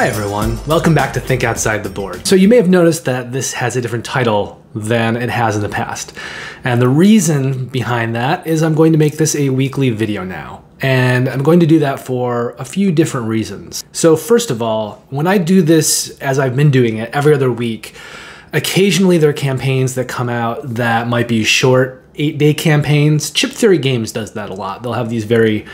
Hi everyone, welcome back to Think Outside the Board. So you may have noticed that this has a different title than it has in the past. And the reason behind that is I'm going to make this a weekly video now. And I'm going to do that for a few different reasons. So first of all, when I do this, as I've been doing it every other week, occasionally there are campaigns that come out that might be short 8-day campaigns. Chip Theory Games does that a lot. They'll have these very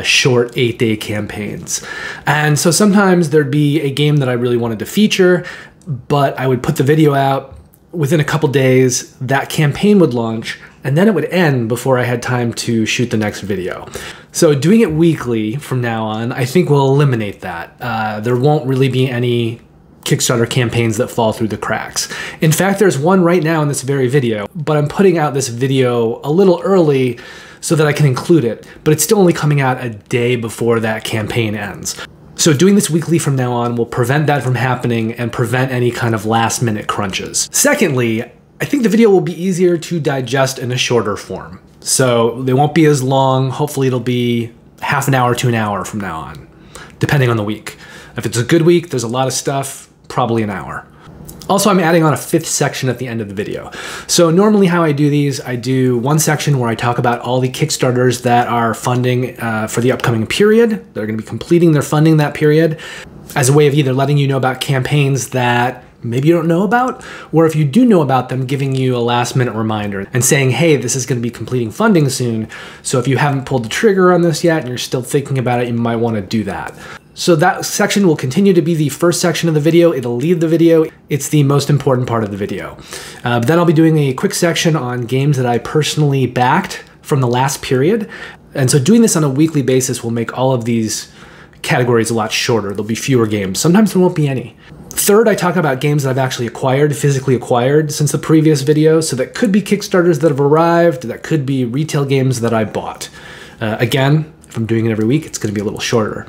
short 8-day campaigns. And so sometimes there'd be a game that I really wanted to feature, but I would put the video out. Within a couple days, that campaign would launch, and then it would end before I had time to shoot the next video. So doing it weekly from now on, I think will eliminate that. There won't really be any Kickstarter campaigns that fall through the cracks. In fact, there's one right now in this very video, but I'm putting out this video a little early so that I can include it, but it's still only coming out a day before that campaign ends. So doing this weekly from now on will prevent that from happening and prevent any kind of last minute crunches. Secondly, I think the video will be easier to digest in a shorter form. So they won't be as long. Hopefully it'll be half an hour to an hour from now on, depending on the week. If it's a good week, there's a lot of stuff, probably an hour. Also, I'm adding on a 5th section at the end of the video. So normally how I do these, I do one section where I talk about all the Kickstarters that are funding for the upcoming period. They're going to be completing their funding that period, as a way of either letting you know about campaigns that maybe you don't know about, or if you do know about them, giving you a last minute reminder and saying, hey, this is going to be completing funding soon. So if you haven't pulled the trigger on this yet and you're still thinking about it, you might want to do that. So that section will continue to be the first section of the video. It'll lead the video. It's the most important part of the video. Then I'll be doing a quick section on games that I personally backed from the last period. And so doing this on a weekly basis will make all of these categories a lot shorter. There'll be fewer games. Sometimes there won't be any. Third, I talk about games that I've actually acquired, physically acquired since the previous video. So that could be Kickstarters that have arrived, that could be retail games that I bought. Again, if I'm doing it every week, it's going to be a little shorter.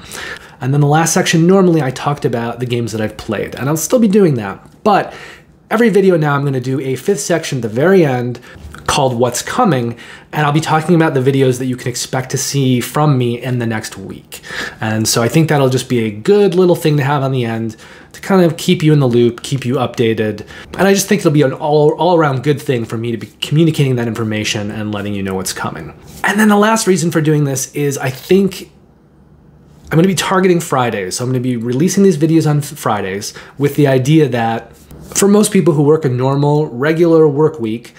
And then the last section, normally I talked about the games that I've played, and I'll still be doing that. But every video now I'm going to do a 5th section at the very end called What's Coming, and I'll be talking about the videos that you can expect to see from me in the next week. And so I think that'll just be a good little thing to have on the end to kind of keep you in the loop, keep you updated. And I just think it'll be an all-around good thing for me to be communicating that information and letting you know what's coming. And then the last reason for doing this is I think I'm going to be targeting Fridays. So I'm going to be releasing these videos on Fridays with the idea that for most people who work a normal, regular work week,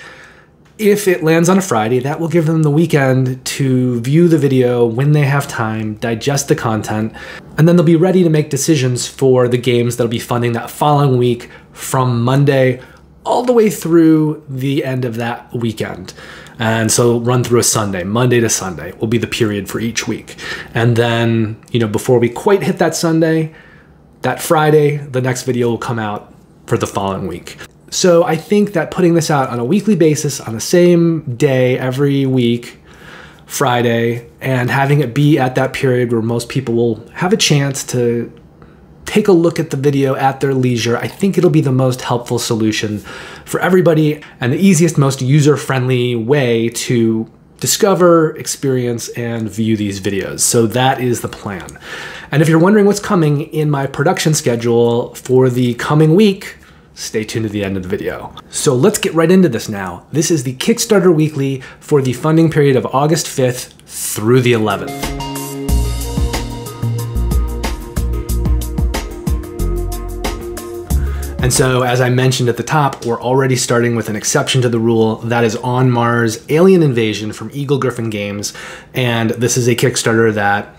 if it lands on a Friday, that will give them the weekend to view the video when they have time, digest the content, and then they'll be ready to make decisions for the games that'll be funding that following week from Monday all the way through the end of that weekend. And so run through a Sunday, Monday to Sunday will be the period for each week. And then, you know, before we quite hit that Sunday, that Friday, the next video will come out for the following week. So I think that putting this out on a weekly basis on the same day every week, Friday, and having it be at that period where most people will have a chance to take a look at the video at their leisure, I think it'll be the most helpful solution for everybody and the easiest, most user-friendly way to discover, experience, and view these videos. So that is the plan. And if you're wondering what's coming in my production schedule for the coming week, stay tuned to the end of the video. So let's get right into this now. This is the Kickstarter Weekly for the funding period of August 5th through the 11th. And so, as I mentioned at the top, we're already starting with an exception to the rule. That is On Mars Alien Invasion from Eagle Gryphon Games. And this is a Kickstarter that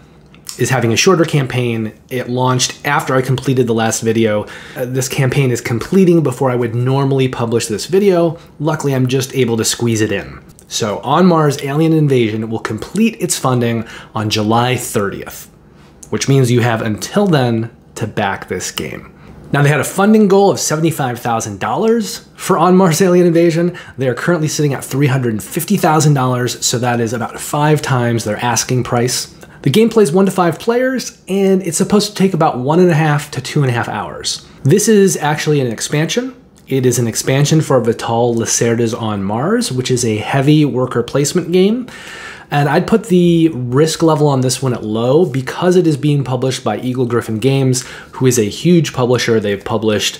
is having a shorter campaign. It launched after I completed the last video. This campaign is completing before I would normally publish this video. Luckily, I'm just able to squeeze it in. So On Mars Alien Invasion will complete its funding on July 30th, which means you have until then to back this game. Now, they had a funding goal of $75,000 for On Mars Alien Invasion. They are currently sitting at $350,000, so that is about 5 times their asking price. The game plays 1 to 5 players, and it's supposed to take about 1.5 to 2.5 hours. This is actually an expansion. It is an expansion for Vital Lacerda's On Mars, which is a heavy worker placement game. And I'd put the risk level on this one at low because it is being published by Eagle Gryphon Games, who is a huge publisher. They've published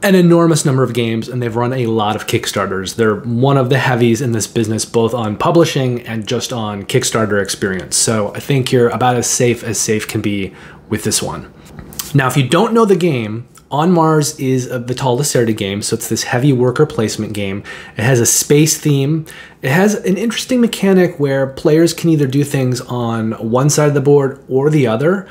an enormous number of games, and they've run a lot of Kickstarters. They're one of the heavies in this business, both on publishing and just on Kickstarter experience. So I think you're about as safe can be with this one. Now, if you don't know the game, On Mars is a Vital Lacerda game, so it's this heavy worker placement game. It has a space theme. It has an interesting mechanic where players can either do things on one side of the board or the other.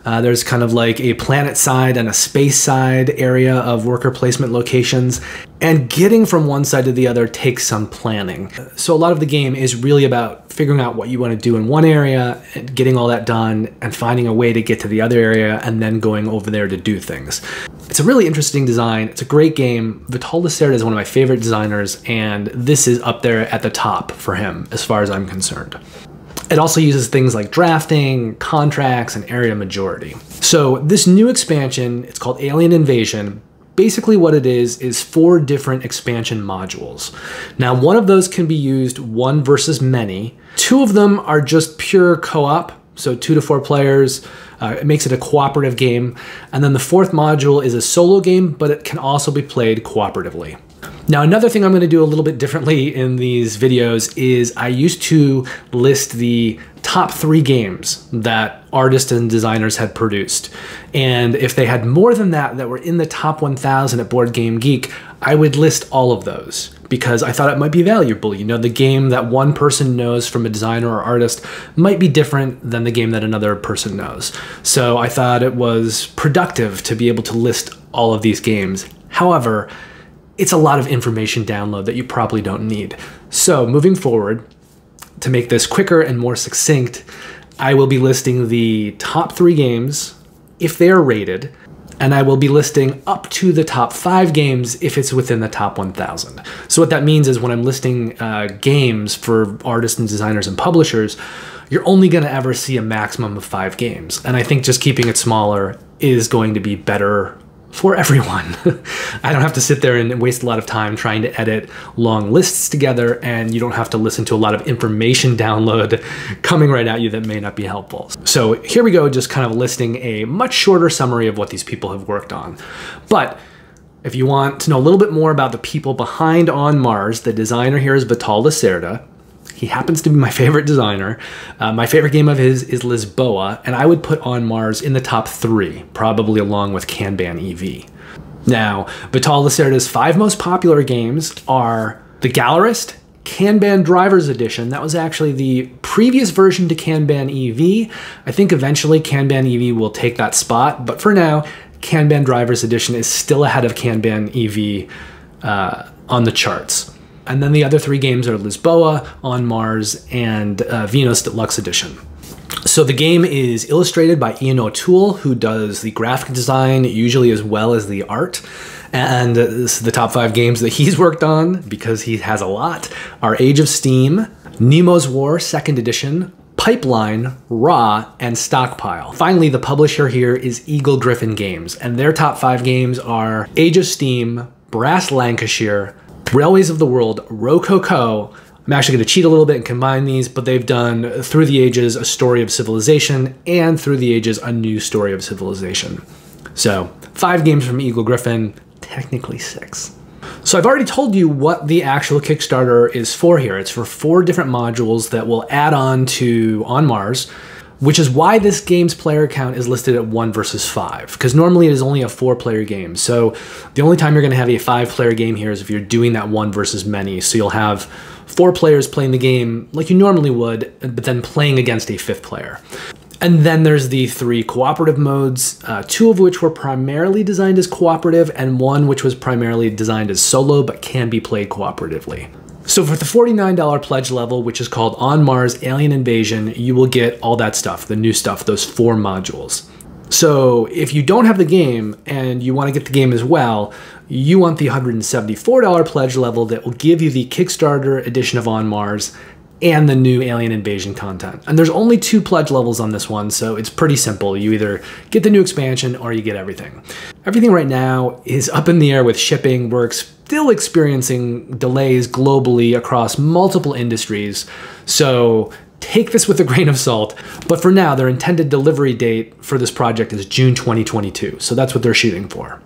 There's kind of like a planet side and a space side area of worker placement locations, and getting from one side to the other takes some planning. So a lot of the game is really about figuring out what you want to do in one area, getting all that done, and finding a way to get to the other area, and then going over there to do things. It's a really interesting design. It's a great game. Vital Lacerda is one of my favorite designers, and this is up there at the top for him, as far as I'm concerned. It also uses things like drafting, contracts, and area majority. So this new expansion, it's called Alien Invasion. Basically what it is 4 different expansion modules. Now, one of those can be used one versus many. 2 of them are just pure co-op, so 2 to 4 players. It makes it a cooperative game. And then the 4th module is a solo game, but it can also be played cooperatively. Now, another thing I'm going to do a little bit differently in these videos is I used to list the top 3 games that artists and designers had produced. And if they had more than that were in the top 1,000 at Board Game Geek, I would list all of those because I thought it might be valuable. You know, the game that one person knows from a designer or artist might be different than the game that another person knows. So I thought it was productive to be able to list all of these games. However, it's a lot of information download that you probably don't need. So moving forward, to make this quicker and more succinct, I will be listing the top 3 games if they are rated, and I will be listing up to the top 5 games if it's within the top 1,000. So what that means is when I'm listing games for artists and designers and publishers, you're only gonna ever see a maximum of 5 games. And I think just keeping it smaller is going to be better for everyone. I don't have to sit there and waste a lot of time trying to edit long lists together, and you don't have to listen to a lot of information download coming right at you that may not be helpful. So here we go, just kind of listing a much shorter summary of what these people have worked on. But if you want to know a little bit more about the people behind On Mars, the designer here is Vital Lacerda. He happens to be my favorite designer. My favorite game of his is Lisboa, and I would put On Mars in the top 3, probably along with Kanban EV. Now, Vital Lacerda's 5 most popular games are The Gallerist, Kanban Drivers Edition. That was actually the previous version to Kanban EV. I think eventually Kanban EV will take that spot, but for now, Kanban Drivers Edition is still ahead of Kanban EV on the charts. And then the other 3 games are Lisboa, On Mars, and Venus Deluxe Edition. So the game is illustrated by Ian O'Toole, who does the graphic design usually as well as the art. And this is the top 5 games that he's worked on, because he has a lot, are Age of Steam, Nemo's War 2nd Edition, Pipeline, Raw, and Stockpile. Finally, the publisher here is Eagle Gryphon Games, and their top 5 games are Age of Steam, Brass Lancashire, Railways of the World, Rococo. I'm actually going to cheat a little bit and combine these, but they've done Through the Ages, A Story of Civilization, and Through the Ages, A New Story of Civilization. So 5 games from Eagle Gryphon, technically 6. So I've already told you what the actual Kickstarter is for here. It's for 4 different modules that will add on to On Mars, which is why this game's player count is listed at 1 versus 5, because normally it is only a 4-player game. So the only time you're going to have a 5-player game here is if you're doing that 1 versus many. So you'll have 4 players playing the game like you normally would, but then playing against a 5th player. And then there's the 3 cooperative modes, 2 of which were primarily designed as cooperative, and 1 which was primarily designed as solo but can be played cooperatively. So for the $49 pledge level, which is called On Mars Alien Invasion, you will get all that stuff, the new stuff, those 4 modules. So if you don't have the game and you want to get the game as well, you want the $174 pledge level that will give you the Kickstarter edition of On Mars and the new Alien Invasion content. And there's only 2 pledge levels on this one, so it's pretty simple. You either get the new expansion or you get everything. Everything right now is up in the air with shipping. We're still experiencing delays globally across multiple industries, so take this with a grain of salt. But for now, their intended delivery date for this project is June 2022, so that's what they're shooting for.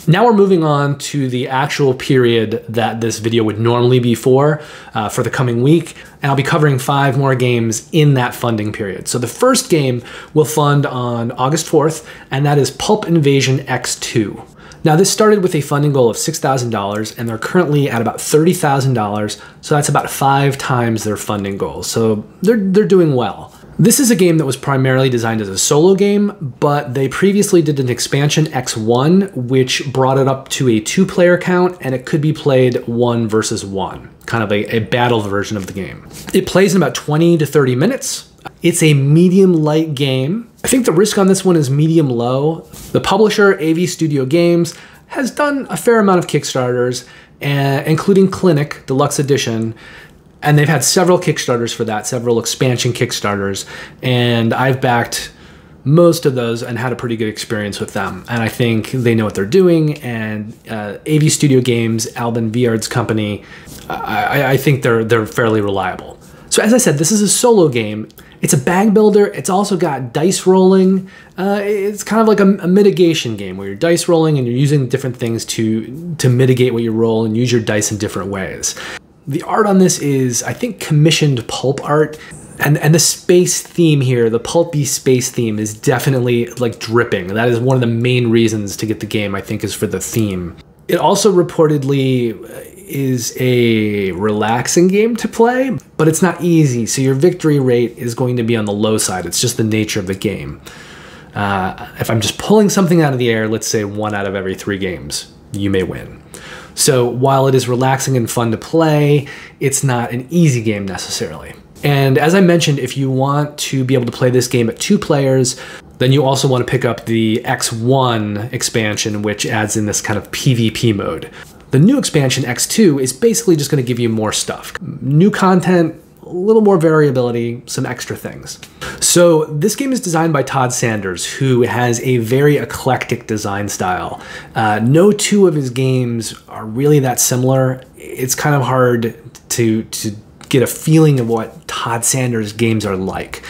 Now we're moving on to the actual period that this video would normally be for the coming week, and I'll be covering 5 more games in that funding period. So the first game will fund on August 4th, and that is Pulp Invasion X2. Now this started with a funding goal of $6,000, and they're currently at about $30,000, so that's about 5 times their funding goal. So they're doing well. This is a game that was primarily designed as a solo game, but they previously did an expansion X1, which brought it up to a 2-player count, and it could be played 1 versus 1, kind of a battle version of the game. It plays in about 20 to 30 minutes. It's a medium-light game. I think the risk on this one is medium-low. The publisher, AV Studio Games, has done a fair amount of Kickstarters, including Clinic Deluxe Edition, and they've had several Kickstarters for that, several expansion Kickstarters, and I've backed most of those and had a pretty good experience with them. And I think they know what they're doing, and AV Studio Games, Alban Viard's company, I think they're fairly reliable. So as I said, this is a solo game. It's a bag builder. It's also got dice rolling. It's kind of like a mitigation game where you're dice rolling and you're using different things to mitigate what you roll and use your dice in different ways. The art on this is, I think, commissioned pulp art, and the space theme here, the pulpy space theme, is definitely like dripping. That is one of the main reasons to get the game, I think, is for the theme. It also reportedly is a relaxing game to play, but it's not easy, so your victory rate is going to be on the low side. It's just the nature of the game. If I'm just pulling something out of the air, let's say 1 out of every 3 games, you may win. So while it is relaxing and fun to play, it's not an easy game necessarily. And as I mentioned, if you want to be able to play this game at 2 players, then you also want to pick up the X1 expansion, which adds in this kind of PvP mode. The new expansion, X2, is basically just going to give you more stuff. New content, a little more variability, some extra things. So this game is designed by Todd Sanders, who has a very eclectic design style. No 2 of his games are really that similar. It's kind of hard to get a feeling of what Todd Sanders' games are like.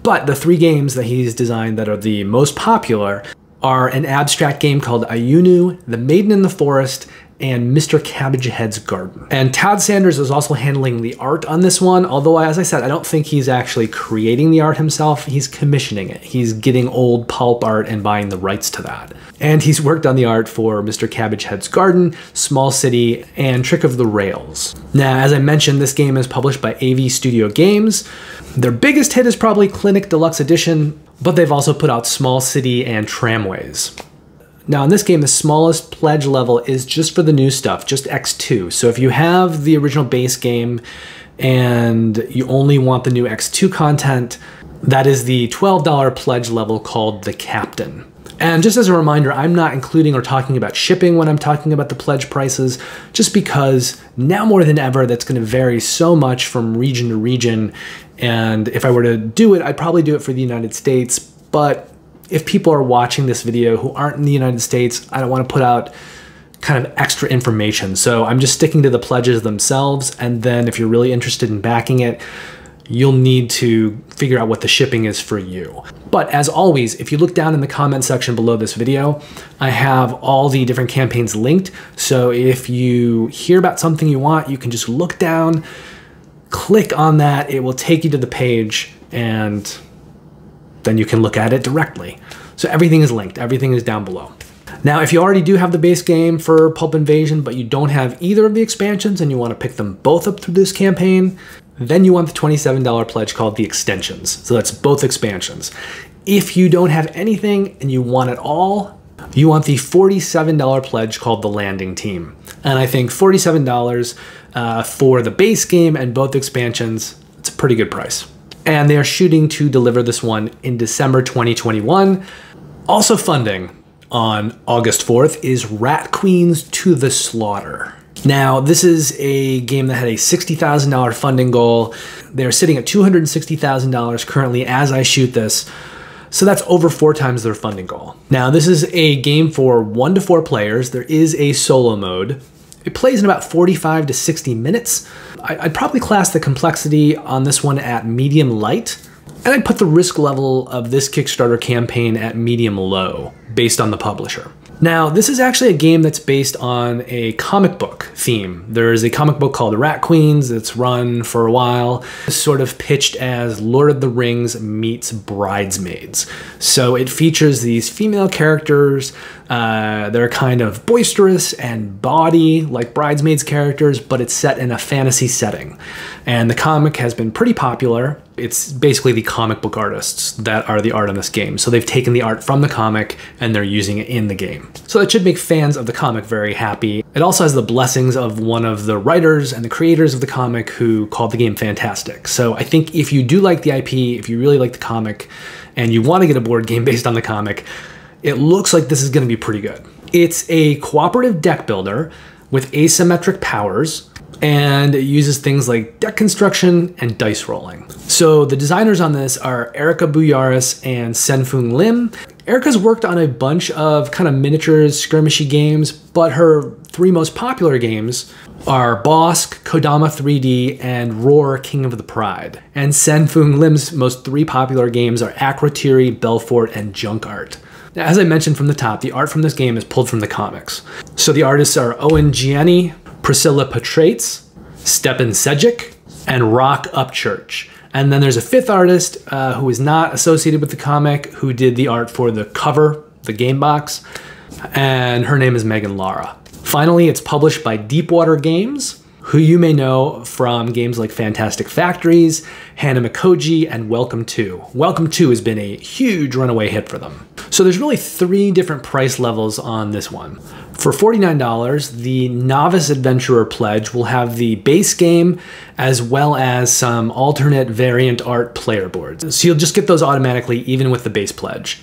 But the 3 games that he's designed that are the most popular are an abstract game called Ayunu, The Maiden in the Forest, and Mr. Cabbagehead's Garden. And Todd Sanders is also handling the art on this one, although as I said, I don't think he's actually creating the art himself, he's commissioning it. He's getting old pulp art and buying the rights to that. And he's worked on the art for Mr. Cabbagehead's Garden, Small City, and Trick of the Rails. Now, as I mentioned, this game is published by AV Studio Games. Their biggest hit is probably Clinic Deluxe Edition, but they've also put out Small City and Tramways. Now in this game, the smallest pledge level is just for the new stuff, just X2. So if you have the original base game and you only want the new X2 content, that is the $12 pledge level called the Captain. And just as a reminder, I'm not including or talking about shipping when I'm talking about the pledge prices, just because now more than ever, that's going to vary so much from region to region. And if I were to do it, I'd probably do it for the United States, but if people are watching this video who aren't in the United States, I don't want to put out kind of extra information. So I'm just sticking to the pledges themselves. And then if you're really interested in backing it, you'll need to figure out what the shipping is for you. But as always, if you look down in the comment section below this video, I have all the different campaigns linked. So if you hear about something you want, you can just look down, click on that, it will take you to the page, and then you can look at it directly. So everything is linked, everything is down below. Now, if you already do have the base game for Pulp Invasion, but you don't have either of the expansions and you want to pick them both up through this campaign, then you want the $27 pledge called the extensions. So that's both expansions. If you don't have anything and you want it all, you want the $47 pledge called the Landing Team. And I think $47 for the base game and both expansions, it's a pretty good price. And they are shooting to deliver this one in December 2021. Also funding on August 4th is Rat Queens to the Slaughter. Now, this is a game that had a $60,000 funding goal. They're sitting at $260,000 currently as I shoot this. So that's over 4 times their funding goal. Now, this is a game for 1 to 4 players. There is a solo mode. It plays in about 45 to 60 minutes. I'd probably class the complexity on this one at medium light. And I'd put the risk level of this Kickstarter campaign at medium low, based on the publisher. Now, this is actually a game that's based on a comic book theme. There's a comic book called Rat Queens that's run for a while. It's sort of pitched as Lord of the Rings meets Bridesmaids. So it features these female characters. They're kind of boisterous and bawdy like Bridesmaids characters, but it's set in a fantasy setting. And the comic has been pretty popular. It's basically the comic book artists that are the art on this game. So they've taken the art from the comic and they're using it in the game. So that should make fans of the comic very happy. It also has the blessings of one of the writers and the creators of the comic who called the game fantastic. So I think if you do like the IP, if you really like the comic, and you want to get a board game based on the comic, it looks like this is going to be pretty good. It's a cooperative deck builder with asymmetric powers, and it uses things like deck construction and dice rolling. So the designers on this are Erica Bouyaris and Senfung Lim. Erica's worked on a bunch of kind of miniatures, skirmishy games, but her 3 most popular games are Bosk, Kodama 3D, and Roar, King of the Pride. And Senfung Lim's most 3 popular games are Akrotiri, Belfort, and Junk Art. Now, as I mentioned from the top, the art from this game is pulled from the comics. So the artists are Owen Gianni, Priscilla Petrates, Stepan Sejic, and Rock Upchurch. And then there's a 5th artist who is not associated with the comic, who did the art for the cover, the game box, and her name is Megan Lara. Finally, it's published by Deepwater Games, who you may know from games like Fantastic Factories, Hanamikoji, and Welcome To. Welcome To has been a huge runaway hit for them. So there's really 3 different price levels on this one. For $49, the Novice Adventurer Pledge will have the base game as well as some alternate variant art player boards. So you'll just get those automatically even with the base pledge.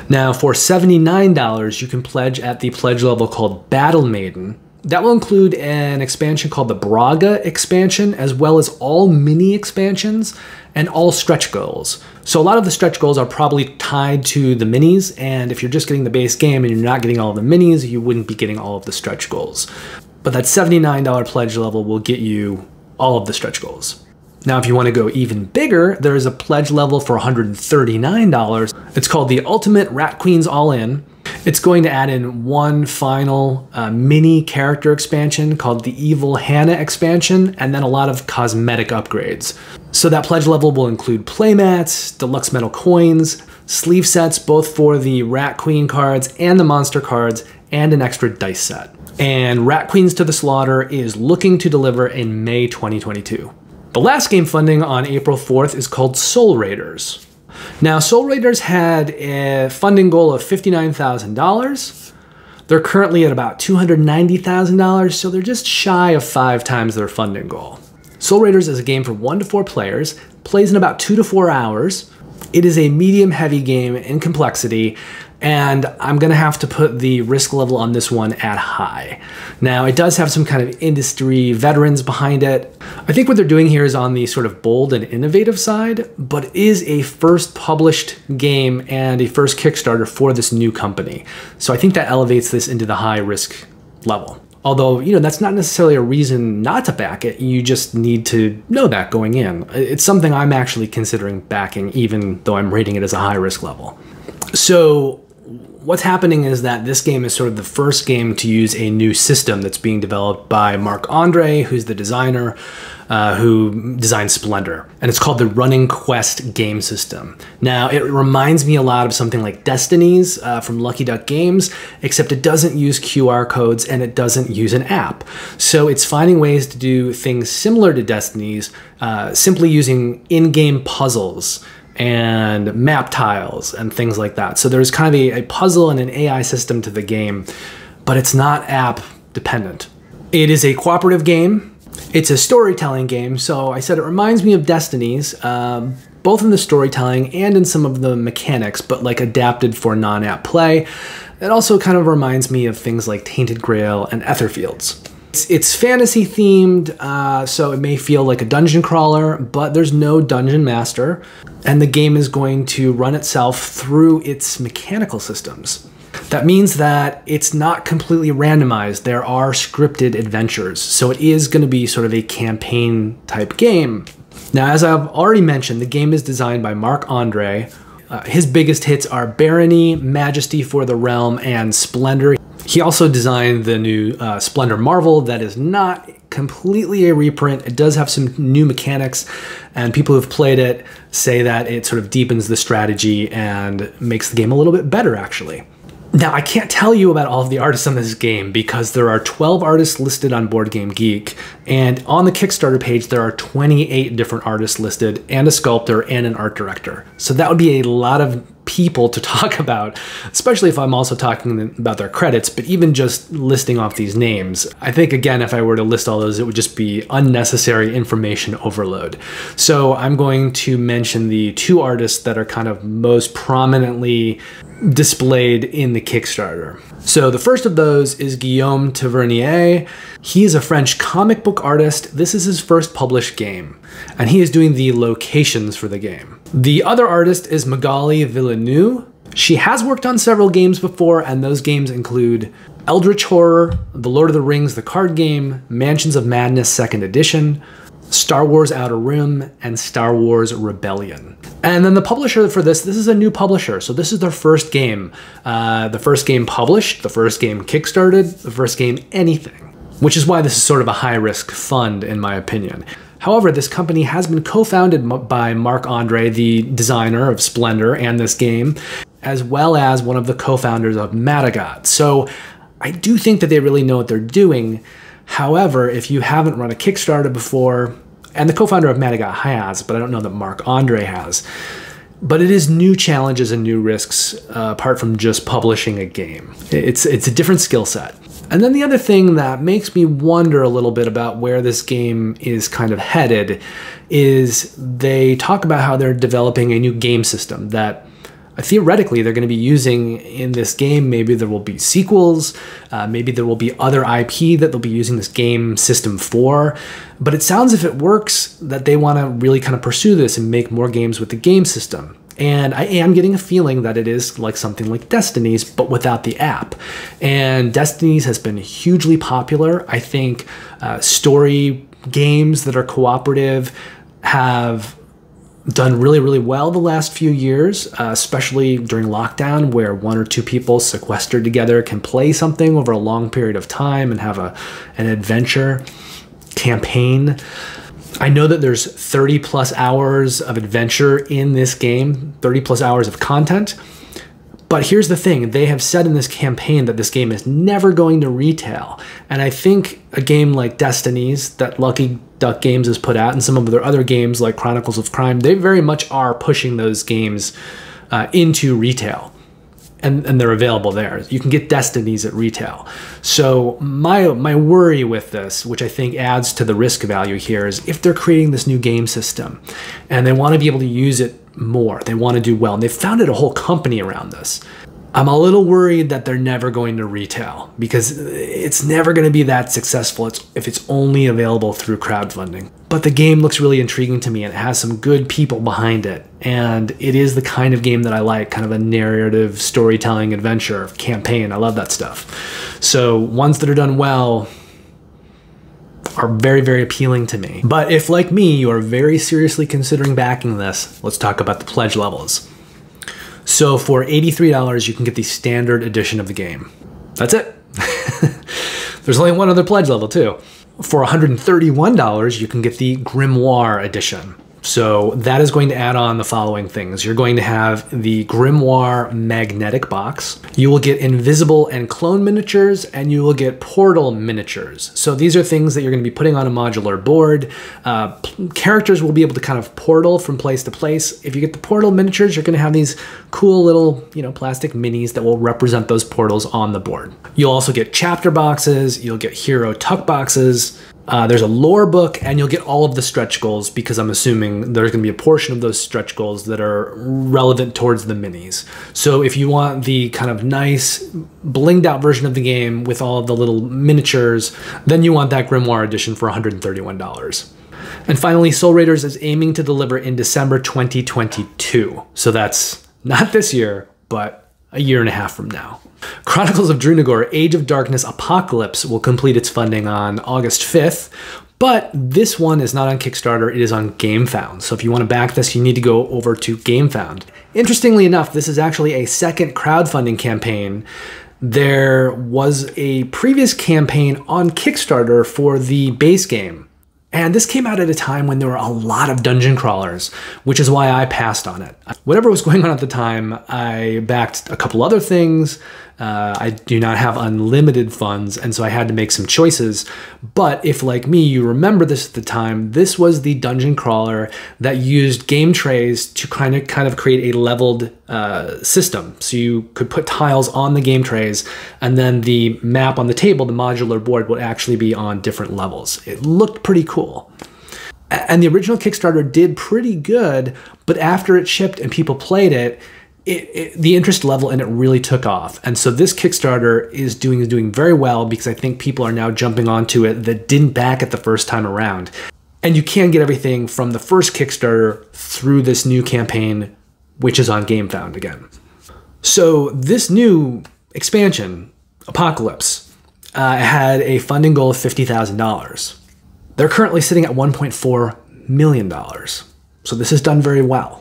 Now for $79, you can pledge at the pledge level called Battle Maiden. That will include an expansion called the Braga expansion, as well as all mini expansions and all stretch goals. So a lot of the stretch goals are probably tied to the minis, and if you're just getting the base game and you're not getting all of the minis, you wouldn't be getting all of the stretch goals. But that $79 pledge level will get you all of the stretch goals. Now, if you want to go even bigger, there is a pledge level for $139. It's called the Ultimate Rat Queens All-In. It's going to add in one final mini character expansion called the Evil Hannah expansion, and then a lot of cosmetic upgrades. So that pledge level will include playmats, deluxe metal coins, sleeve sets both for the Rat Queen cards and the monster cards, and an extra dice set. And Rat Queens to the Slaughter is looking to deliver in May 2022. The last game funding on April 4th is called Soul Raiders. Now, Soul Raiders had a funding goal of $59,000. They're currently at about $290,000, so they're just shy of 5 times their funding goal. Soul Raiders is a game for 1 to 4 players, plays in about 2 to 4 hours. It is a medium-heavy game in complexity, and I'm gonna have to put the risk level on this one at high. Now, it does have some kind of industry veterans behind it. I think what they're doing here is on the sort of bold and innovative side, but it is a first published game and a first Kickstarter for this new company. So I think that elevates this into the high risk level. Although, you know, that's not necessarily a reason not to back it. You just need to know that going in. It's something I'm actually considering backing, even though I'm rating it as a high risk level. So what's happening is that this game is sort of the first game to use a new system that's being developed by Marc Andre, who's the designer who designed Splendor. And it's called the Running Quest game system. Now, it reminds me a lot of something like Destiny's from Lucky Duck Games, except it doesn't use QR codes and it doesn't use an app. So it's finding ways to do things similar to Destiny's, simply using in-game puzzles and map tiles and things like that. So there's kind of a puzzle and an AI system to the game, but it's not app dependent. It is a cooperative game. It's a storytelling game. So I said it reminds me of Destiny's, both in the storytelling and in some of the mechanics, but like adapted for non-app play. It also kind of reminds me of things like Tainted Grail and Etherfields. It's fantasy themed, so it may feel like a dungeon crawler, but there's no dungeon master, and the game is going to run itself through its mechanical systems. That means that it's not completely randomized. There are scripted adventures, so it is going to be sort of a campaign type game. Now, as I've already mentioned, the game is designed by Marc-Andre. His biggest hits are Barony, Majesty for the Realm, and Splendor. He also designed the new Splendor Marvel that is not completely a reprint. It does have some new mechanics, and people who've played it say that it sort of deepens the strategy and makes the game a little bit better, actually. Now, I can't tell you about all of the artists on this game because there are 12 artists listed on BoardGameGeek, and on the Kickstarter page, there are 28 different artists listed, and a sculptor and an art director. So that would be a lot of people to talk about, especially if I'm also talking about their credits, but even just listing off these names. I think, again, if I were to list all those, it would just be unnecessary information overload. So I'm going to mention the two artists that are kind of most prominently displayed in the Kickstarter. So the first of those is Guillaume Tavernier. He is a French comic book artist. This is his first published game, and he is doing the locations for the game. The other artist is Magali Villeneuve. She has worked on several games before, and those games include Eldritch Horror, The Lord of the Rings, the card game, Mansions of Madness 2nd Edition, Star Wars Outer Rim, and Star Wars Rebellion. And then the publisher for this is a new publisher. So this is their first game. The first game published, the first game kickstarted, the first game anything, which is why this is sort of a high-risk fund, in my opinion. However, this company has been co-founded by Marc-Andre, the designer of Splendor and this game, as well as one of the co-founders of Madagascar. So I do think that they really know what they're doing. However, if you haven't run a Kickstarter before, and the co-founder of Madagascar has, but I don't know that Marc-Andre has, but it is new challenges and new risks apart from just publishing a game. It's a different skill set. And then the other thing that makes me wonder a little bit about where this game is kind of headed is they talk about how they're developing a new game system that theoretically they're going to be using in this game. Maybe there will be sequels, maybe there will be other IP that they'll be using this game system for, but it sounds if it works that they want to really kind of pursue this and make more games with the game system. And I am getting a feeling that it is like something like Destiny's, but without the app. And Destiny's has been hugely popular. I think story games that are cooperative have done really, really well the last few years, especially during lockdown, where one or two people sequestered together can play something over a long period of time and have an adventure campaign. I know that there's 30 plus hours of adventure in this game, 30 plus hours of content. But here's the thing, they have said in this campaign that this game is never going to retail. And I think a game like Destiny's that Lucky Duck Games has put out and some of their other games like Chronicles of Crime, they very much are pushing those games into retail. And they're available there. You can get Destinies at retail. So my worry with this, which I think adds to the risk value here, is if they're creating this new game system and they want to be able to use it more, they want to do well, and they've founded a whole company around this, I'm a little worried that they're never going to retail because it's never going to be that successful if it's only available through crowdfunding. But the game looks really intriguing to me and it has some good people behind it. And it is the kind of game that I like, kind of a narrative storytelling adventure campaign. I love that stuff. So ones that are done well are very, very appealing to me. But if, like me, you are very seriously considering backing this, let's talk about the pledge levels. So for $83, you can get the standard edition of the game. That's it. There's only one other pledge level too. For $131, you can get the Grimoire edition. So that is going to add on the following things. You're going to have the Grimoire magnetic box. You will get invisible and clone miniatures, and you will get portal miniatures. So these are things that you're going to be putting on a modular board. Characters will be able to kind of portal from place to place. If you get the portal miniatures, you're going to have these cool little, plastic minis that will represent those portals on the board. You'll also get chapter boxes. You'll get hero tuck boxes. There's a lore book, and you'll get all of the stretch goals because I'm assuming there's going to be a portion of those stretch goals that are relevant towards the minis. So if you want the kind of nice blinged out version of the game with all of the little miniatures, then you want that Grimoire edition for $131. And finally, Soul Raiders is aiming to deliver in December 2022. So that's not this year, but a year and a half from now. Chronicles of Drunagor, Age of Darkness Apocalypse will complete its funding on August 5th, but this one is not on Kickstarter, it is on GameFound. So if you want to back this, you need to go over to GameFound. Interestingly enough, this is actually a second crowdfunding campaign. There was a previous campaign on Kickstarter for the base game. And this came out at a time when there were a lot of dungeon crawlers, which is why I passed on it. Whatever was going on at the time, I backed a couple other things. I do not have unlimited funds, and so I had to make some choices. But if, like me, you remember this at the time, this was the dungeon crawler that used game trays to kind of create a leveled system. So you could put tiles on the game trays, and then the map on the table, the modular board, would actually be on different levels. It looked pretty cool. And the original Kickstarter did pretty good, but after it shipped and people played it, the interest level in it really took off. And so this Kickstarter is doing very well because I think people are now jumping onto it that didn't back it the first time around. And you can get everything from the first Kickstarter through this new campaign, which is on GameFound again. So this new expansion, Apocalypse, had a funding goal of $50,000. They're currently sitting at $1.4 million. So this has done very well.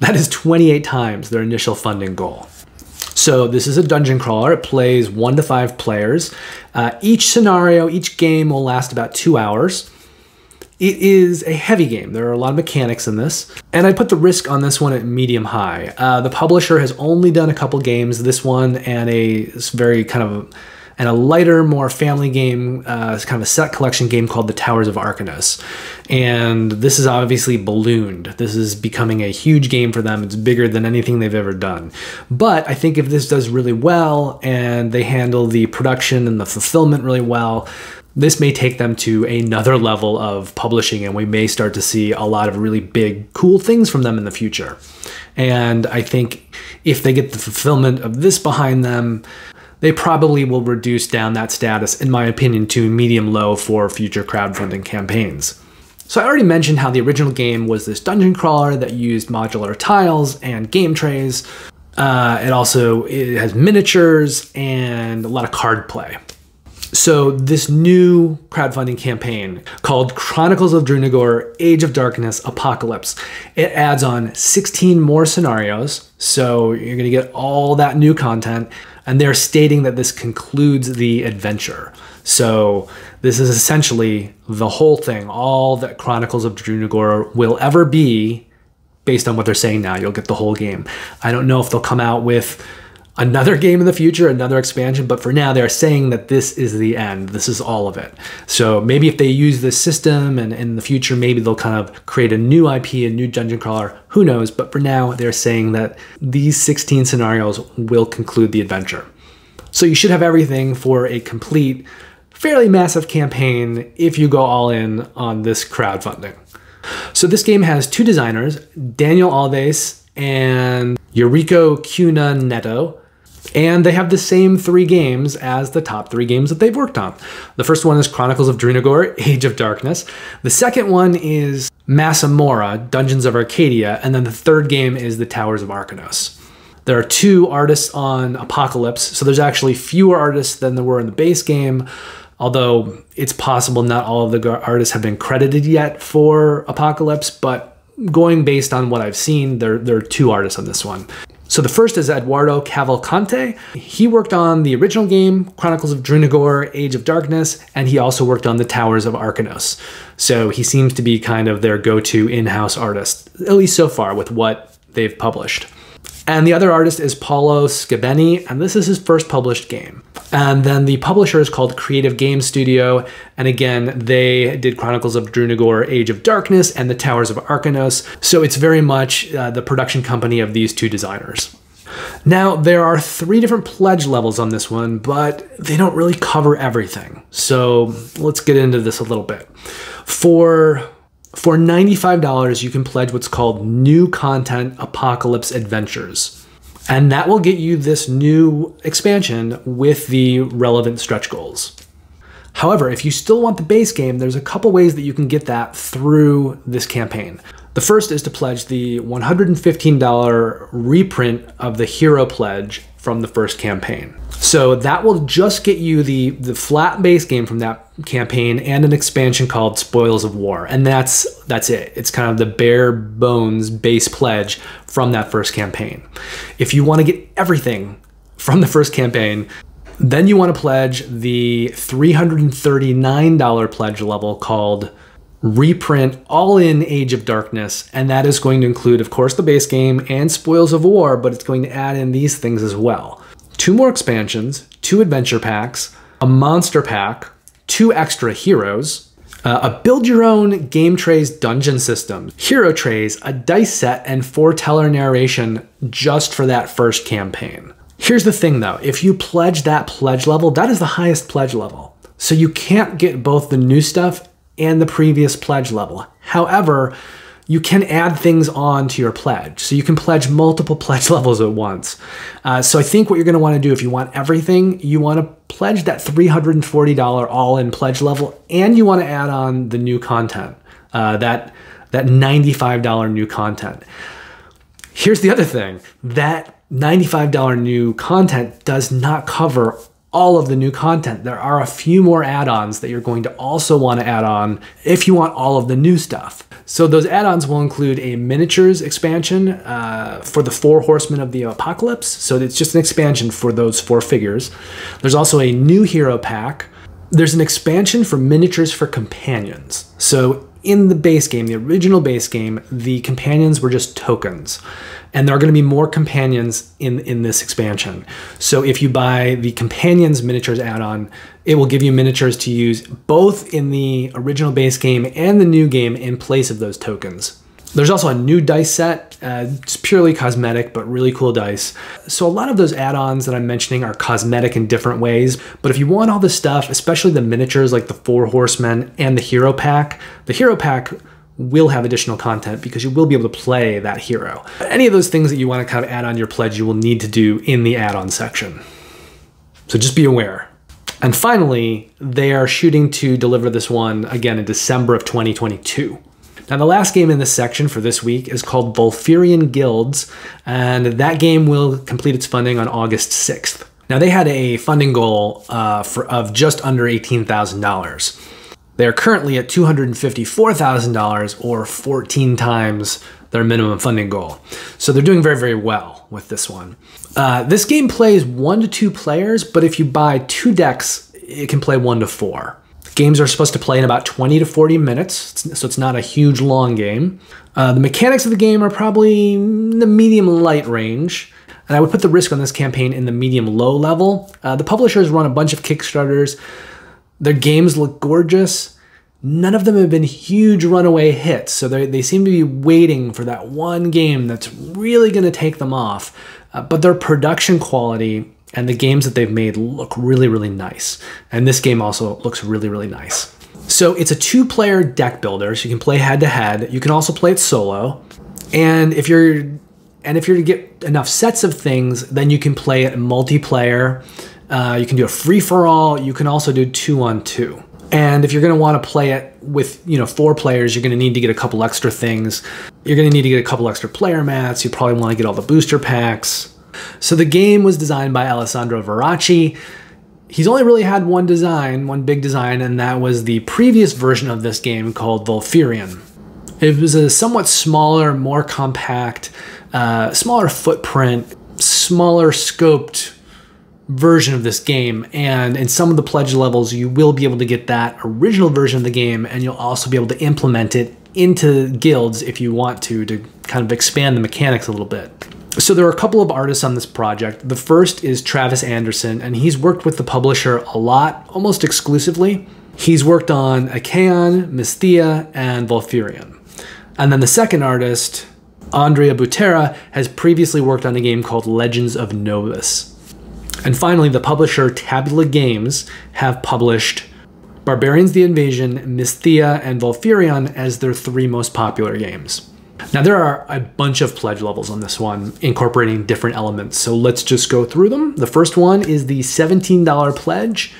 That is 28 times their initial funding goal. So this is a dungeon crawler. It plays 1 to 5 players. Each scenario, each game will last about 2 hours. It is a heavy game. There are a lot of mechanics in this. And I put the risk on this one at medium high. The publisher has only done a couple games, this one and a very kind of and a lighter, more family game, kind of a set collection game called The Towers of Arcanus. And this is obviously ballooned. This is becoming a huge game for them. It's bigger than anything they've ever done. But I think if this does really well and they handle the production and the fulfillment really well, this may take them to another level of publishing, and we may start to see a lot of really big, cool things from them in the future. And I think if they get the fulfillment of this behind them, they probably will reduce down that status, in my opinion, to medium-low for future crowdfunding campaigns. So I already mentioned how the original game was this dungeon crawler that used modular tiles and game trays. It has miniatures and a lot of card play. So this new crowdfunding campaign called Chronicles of Drunagor, Age of Darkness, Apocalypse, it adds on 16 more scenarios. So you're gonna get all that new content, and they're stating that this concludes the adventure. So this is essentially the whole thing, all that Chronicles of Drunagor will ever be. Based on what they're saying now, you'll get the whole game. I don't know if they'll come out with another game in the future, another expansion, but for now they're saying that this is the end. This is all of it. So maybe if they use this system and in the future, maybe they'll kind of create a new IP, a new dungeon crawler, who knows? But for now, they're saying that these 16 scenarios will conclude the adventure. So you should have everything for a complete, fairly massive campaign if you go all in on this crowdfunding. So this game has 2 designers, Daniel Alves and Yuriko Cuna Neto, and they have the same 3 games as the top 3 games that they've worked on. The first one is Chronicles of Drunagor, Age of Darkness. The second one is Massamora, Dungeons of Arcadia, and then the third game is The Towers of Arcanus. There are 2 artists on Apocalypse, so there's actually fewer artists than there were in the base game, although it's possible not all of the artists have been credited yet for Apocalypse, but going based on what I've seen, there are 2 artists on this one. So the first is Eduardo Cavalcante. He worked on the original game, Chronicles of Drunagor, Age of Darkness, and he also worked on The Towers of Arcanus. So he seems to be kind of their go-to in-house artist, at least so far with what they've published. And the other artist is Paulo Scabeni, and this is his first published game. And then the publisher is called Creative Game Studio, and again, they did Chronicles of Drunagor, Age of Darkness, and The Towers of Arcanus, so it's very much the production company of these 2 designers. Now, there are 3 different pledge levels on this one, but they don't really cover everything. So let's get into this a little bit. For $95, you can pledge what's called New Content Apocalypse Adventures. And that will get you this new expansion with the relevant stretch goals. However, if you still want the base game, there's a couple ways that you can get that through this campaign. The first is to pledge the $115 reprint of the Hero Pledge from the first campaign. So that will just get you the flat base game from that campaign and an expansion called Spoils of War. And that's it. It's kind of the bare bones base pledge from that first campaign. If you want to get everything from the first campaign, then you want to pledge the $339 pledge level called Reprint All in Age of Darkness, and that is going to include, of course, the base game and Spoils of War, but it's going to add in these things as well. 2 more expansions, 2 adventure packs, a monster pack, 2 extra heroes, a build-your-own game trays dungeon system, hero trays, a dice set, and foreteller narration just for that first campaign. Here's the thing though, if you pledge that pledge level, that is the highest pledge level. So you can't get both the new stuff and the previous pledge level. However, you can add things on to your pledge. So you can pledge multiple pledge levels at once. So I think what you're gonna wanna do if you want everything, you wanna pledge that $340 all-in pledge level, and you wanna add on the new content, that $95 new content. Here's the other thing, that $95 new content does not cover all of the new content. There are a few more add-ons that you're going to also want to add on if you want all of the new stuff. So those add-ons will include a miniatures expansion for the 4 Horsemen of the Apocalypse. So it's just an expansion for those 4 figures. There's also a new hero pack. There's an expansion for miniatures for companions. So in the base game, the original base game, the companions were just tokens. And there are going to be more companions in this expansion. So if you buy the companions miniatures add-on, it will give you miniatures to use both in the original base game and the new game in place of those tokens. There's also a new dice set. It's purely cosmetic, but really cool dice. So a lot of those add-ons that I'm mentioning are cosmetic in different ways. But if you want all this stuff, especially the miniatures like the 4 Horsemen and the hero pack will have additional content because you will be able to play that hero. Any of those things that you want to kind of add on your pledge, you will need to do in the add-on section. So just be aware. And finally, they are shooting to deliver this one again in December of 2022. Now the last game in this section for this week is called Volfyirion Guilds, and that game will complete its funding on August 6th. Now they had a funding goal of just under $18,000. They are currently at $254,000 or 14 times their minimum funding goal. So they're doing very, very well with this one. This game plays 1 to 2 players, but if you buy 2 decks, it can play 1 to 4. Games are supposed to play in about 20 to 40 minutes, so it's not a huge long game. The mechanics of the game are probably in the medium light range, and I would put the risk on this campaign in the medium low level. The publishers run a bunch of Kickstarters. Their games look gorgeous. None of them have been huge runaway hits, so they seem to be waiting for that one game that's really going to take them off. But their production quality and the games that they've made look really, really nice. And this game also looks really, really nice. So it's a 2-player deck builder, so you can play head-to-head. You can also play it solo. And if you're to get enough sets of things, then you can play it multiplayer. You can do a free-for-all. You can also do 2-on-2. And if you're going to want to play it with 4 players, you're going to need to get a couple extra things. You're going to need to get a couple extra player mats. You probably want to get all the booster packs. So the game was designed by Alessandro Veracci. He's only really had one big design, and that was the previous version of this game called Volfyirion. It was a somewhat smaller, more compact, smaller footprint, smaller scoped version of this game, and in some of the pledge levels you will be able to get that original version of the game, and you'll also be able to implement it into guilds if you want to kind of expand the mechanics a little bit. So there are a couple of artists on this project. The first is Travis Anderson, and he's worked with the publisher a lot, almost exclusively. He's worked on Achaeon, Mysthia, and Volfyirion. And then the second artist Andrea Butera has previously worked on a game called Legends of Novus. And finally, the publisher Tabula Games have published Barbarians the Invasion, Mysthia, and Volfyirion as their 3 most popular games. Now there are a bunch of pledge levels on this one, incorporating different elements, so let's just go through them. The first one is the $17 pledge.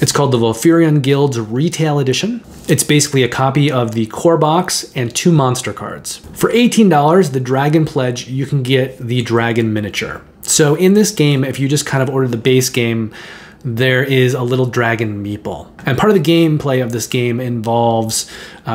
It's called the Volfyirion Guilds Retail Edition. It's basically a copy of the core box and 2 monster cards. For $18, the Dragon Pledge, you can get the Dragon Miniature. So in this game, if you just kind of order the base game, there is a little dragon meeple. And part of the gameplay of this game involves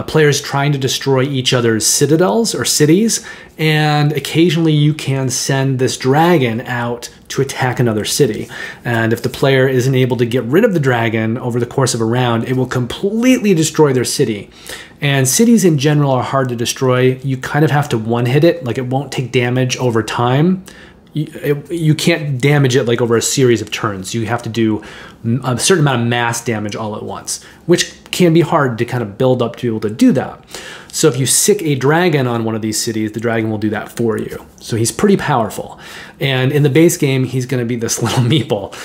players trying to destroy each other's citadels or cities, and occasionally you can send this dragon out to attack another city. And if the player isn't able to get rid of the dragon over the course of a round, it will completely destroy their city. And cities in general are hard to destroy. You kind of have to one-hit it, like it won't take damage over time. You can't damage it like over a series of turns. You have to do a certain amount of mass damage all at once, which can be hard to kind of build up to be able to do that. So if you sick a dragon on one of these cities, the dragon will do that for you. So he's pretty powerful. And in the base game, he's going to be this little meeple.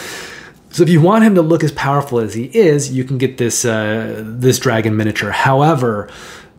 So if you want him to look as powerful as he is, you can get this, this dragon miniature. However,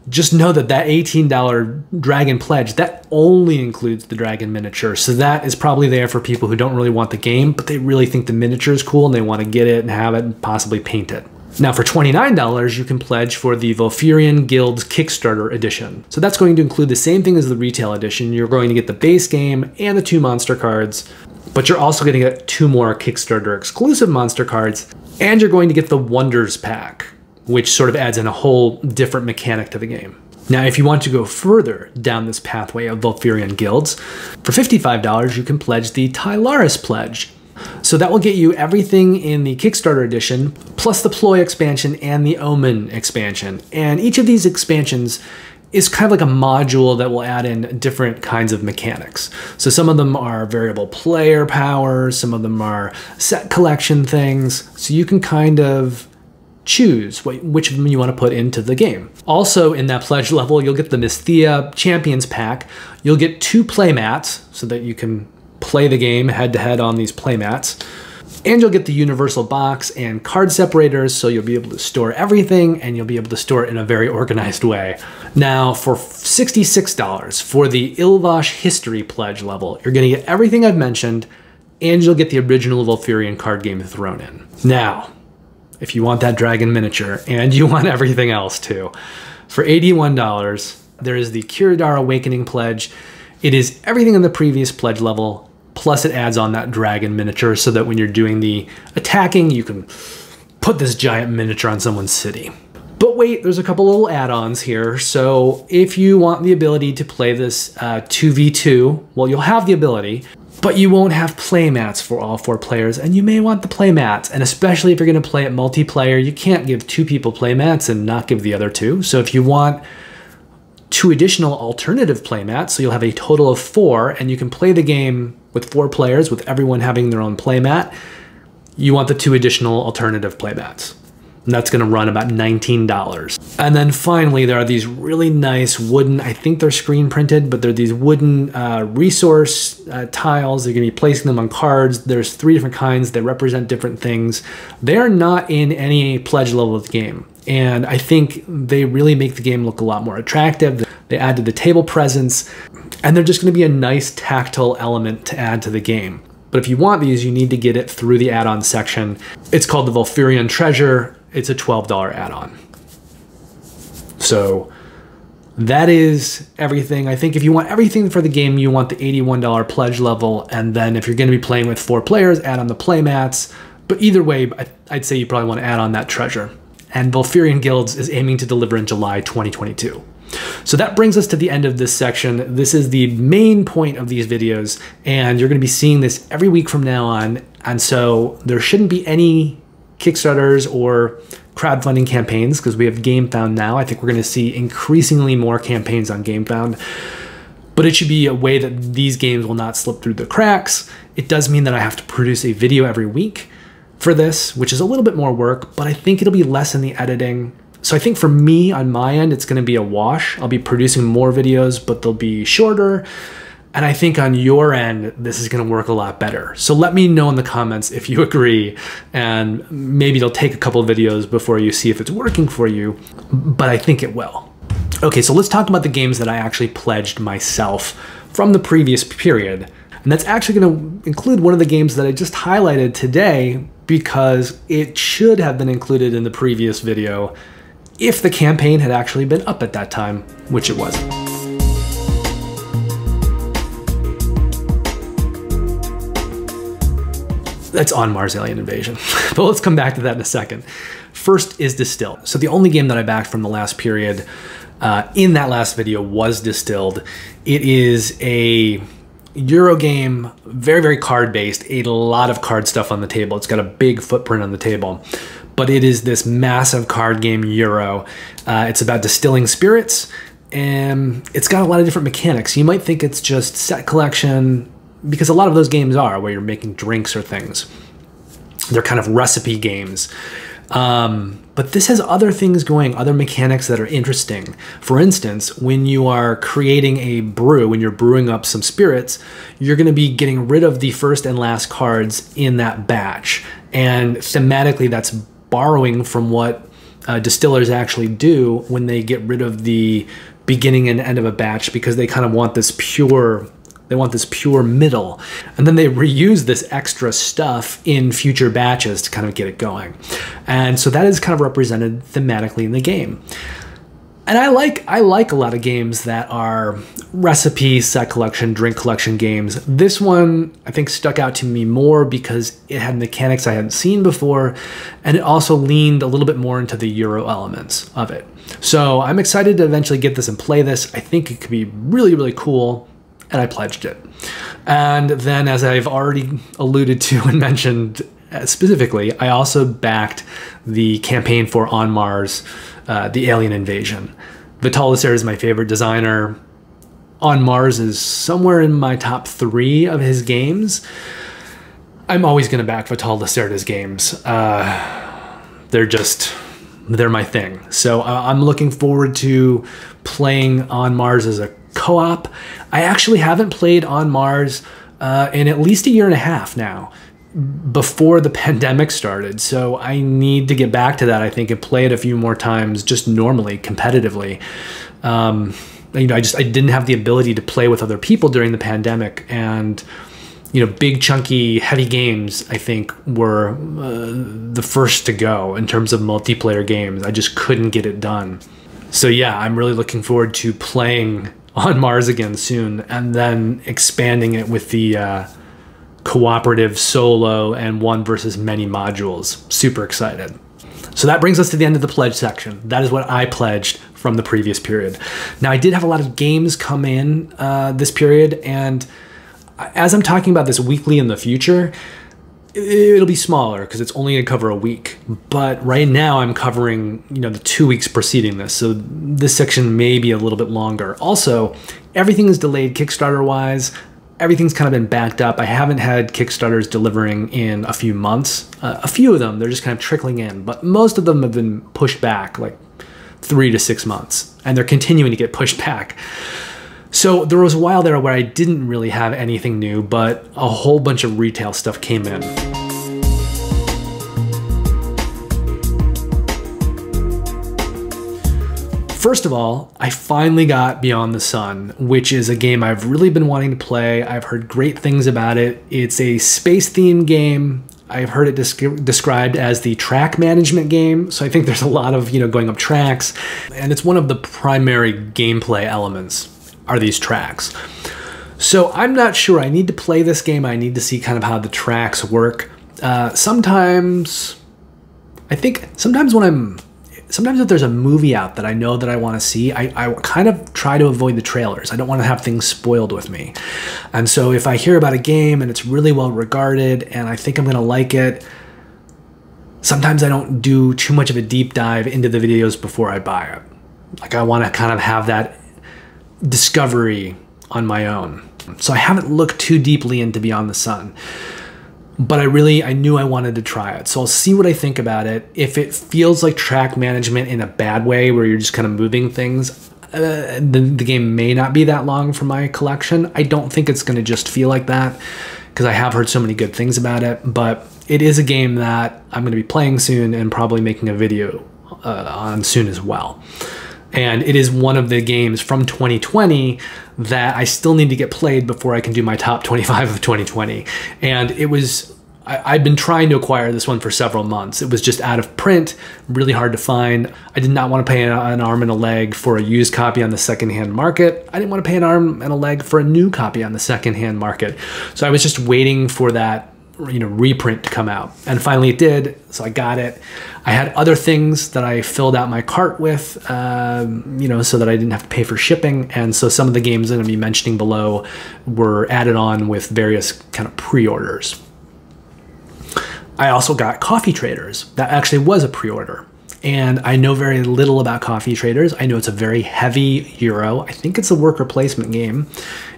just know that that $18 Dragon Pledge, that only includes the Dragon Miniature. So that is probably there for people who don't really want the game, but they really think the miniature is cool and they want to get it and have it and possibly paint it. Now for $29, you can pledge for the Volfyirion Guilds Kickstarter edition. So that's going to include the same thing as the retail edition. You're going to get the base game and the 2 monster cards, but you're also going to get 2 more Kickstarter exclusive monster cards, and you're going to get the Wonders Pack, which sort of adds in a whole different mechanic to the game. Now, if you want to go further down this pathway of Volfyirion Guilds, for $55, you can pledge the Tylaris Pledge. So that will get you everything in the Kickstarter edition, plus the Ploy expansion and the Omen expansion. And each of these expansions is kind of like a module that will add in different kinds of mechanics. So some of them are variable player power, some of them are set collection things, so you can kind of choose which of them you want to put into the game. Also in that pledge level, you'll get the Mysthia Champions Pack. You'll get 2 playmats so that you can play the game head-to-head on these playmats. And you'll get the Universal Box and card separators, so you'll be able to store everything and you'll be able to store it in a very organized way. Now for $66 for the Ilvash History Pledge level, you're going to get everything I've mentioned and you'll get the original Volfyirion card game thrown in. Now, if you want that dragon miniature and you want everything else too, for $81, there is the Kiradar Awakening Pledge. It is everything in the previous pledge level, plus it adds on that dragon miniature so that when you're doing the attacking, you can put this giant miniature on someone's city. But wait, there's a couple little add-ons here. So if you want the ability to play this 2v2, well, you'll have the ability, but you won't have playmats for all 4 players, and you may want the playmats. And especially if you're going to play it multiplayer, you can't give 2 people playmats and not give the other 2. So if you want 2 additional alternative playmats, so you'll have a total of 4, and you can play the game with 4 players, with everyone having their own playmat, you want the 2 additional alternative playmats. And that's going to run about $19. And then finally, there are these really nice wooden, I think they're screen printed, but they're these wooden resource tiles. They're going to be placing them on cards. There's 3 different kinds. They represent different things. They're not in any pledge level of the game. And I think they really make the game look a lot more attractive. They add to the table presence, and they're just going to be a nice tactile element to add to the game. But if you want these, you need to get it through the add-on section. It's called the Volfyirion Treasure. It's a $12 add-on. So that is everything. I think if you want everything for the game, you want the $81 pledge level. And then if you're going to be playing with 4 players, add on the playmats. But either way, I'd say you probably want to add on that treasure. And Volfyirion Guilds is aiming to deliver in July 2022. So that brings us to the end of this section. This is the main point of these videos, and you're going to be seeing this every week from now on. And so there shouldn't be any Kickstarters or crowdfunding campaigns because we have GameFound now. I think we're going to see increasingly more campaigns on GameFound, but it should be a way that these games will not slip through the cracks. It does mean that I have to produce a video every week for this, which is a little bit more work, but I think it'll be less in the editing. So I think for me, on my end, it's going to be a wash. I'll be producing more videos, but they'll be shorter. And I think on your end, this is going to work a lot better. So let me know in the comments if you agree, and maybe it'll take a couple of videos before you see if it's working for you, but I think it will. Okay, so let's talk about the games that I actually pledged myself from the previous period. And that's actually going to include one of the games that I just highlighted today because it should have been included in the previous video if the campaign had actually been up at that time, which it wasn't. That's On Mars Alien Invasion, but let's come back to that in a second. First is Distilled. So the only game that I backed from the last period in that last video was Distilled. It is a Euro game, very, very card-based, a lot of card stuff on the table. It's got a big footprint on the table, but it is this massive card game Euro. It's about distilling spirits, and it's got a lot of different mechanics. You might think it's just set collection, because a lot of those games are where you're making drinks or things. They're kind of recipe games. But this has other things going, other mechanics that are interesting. For instance, when you are creating a brew, when you're brewing up some spirits, you're going to be getting rid of the first and last cards in that batch. And thematically, that's borrowing from what distillers actually do when they get rid of the beginning and end of a batch, because they kind of want this pure middle, and then they reuse this extra stuff in future batches to kind of get it going. And so that is kind of represented thematically in the game. And I like a lot of games that are recipe, set collection, drink collection games. This one I think stuck out to me more because it had mechanics I hadn't seen before, and it also leaned a little bit more into the Euro elements of it. So I'm excited to eventually get this and play this. I think it could be really, really cool, and I pledged it. And then, as I've already alluded to and mentioned specifically, I also backed the campaign for On Mars, the Alien Invasion. Vital Lacerda is my favorite designer. On Mars is somewhere in my top 3 of his games. I'm always going to back Vital Lacerda's games. They're my thing. So I'm looking forward to playing On Mars as a co-op. I actually haven't played On Mars in at least a year and a half now, before the pandemic started. So I need to get back to that, I think, and play it a few more times, just normally, competitively. You know, I didn't have the ability to play with other people during the pandemic, and you know, big, chunky, heavy games, I think, were the first to go in terms of multiplayer games. I just couldn't get it done. So yeah, I'm really looking forward to playing On Mars again soon, and then expanding it with the cooperative solo and one versus many modules. Super excited. So that brings us to the end of the pledge section. That is what I pledged from the previous period. Now, I did have a lot of games come in this period, and as I'm talking about this weekly in the future, it'll be smaller because it's only going to cover a week. But right now I'm covering, you know, the 2 weeks preceding this. So this section may be a little bit longer. Also, everything is delayed Kickstarter-wise. Everything's kind of been backed up. I haven't had Kickstarters delivering in a few months. A few of them, they're just kind of trickling in. But most of them have been pushed back like 3 to 6 months. And they're continuing to get pushed back. So there was a while there where I didn't really have anything new, but a whole bunch of retail stuff came in. First of all, I finally got Beyond the Sun, which is a game I've really been wanting to play. I've heard great things about it. It's a space-themed game. I've heard it described as the track management game. So I think there's a lot of, you know, going up tracks, and it's one of the primary gameplay elements are these tracks. So I'm not sure. I need to play this game. I need to see kind of how the tracks work. Sometimes if there's a movie out that I know that I want to see, I kind of try to avoid the trailers. I don't want to have things spoiled with me. And so if I hear about a game and it's really well regarded and I think I'm going to like it, sometimes I don't do too much of a deep dive into the videos before I buy it. Like, I want to kind of have that discovery on my own. So I haven't looked too deeply into Beyond the Sun. but I knew I wanted to try it. So I'll see what I think about it. If it feels like track management in a bad way, where you're just kind of moving things, the game may not be that long for my collection. I don't think it's going to just feel like that, because I have heard so many good things about it, but it is a game that I'm going to be playing soon and probably making a video on soon as well. And it is one of the games from 2020 that I still need to get played before I can do my top 25 of 2020. And I've been trying to acquire this one for several months. It was just out of print, really hard to find. I did not want to pay an arm and a leg for a used copy on the secondhand market. I didn't want to pay an arm and a leg for a new copy on the secondhand market. So I was just waiting for that, reprint to come out. And finally it did, so I got it. I had other things that I filled out my cart with, so that I didn't have to pay for shipping. And so some of the games that I'm going to be mentioning below were added on with various kind of pre-orders. I also got Coffee Traders. That actually was a pre-order. And I know very little about Coffee Traders. I know it's a very heavy Euro. I think it's a worker placement game.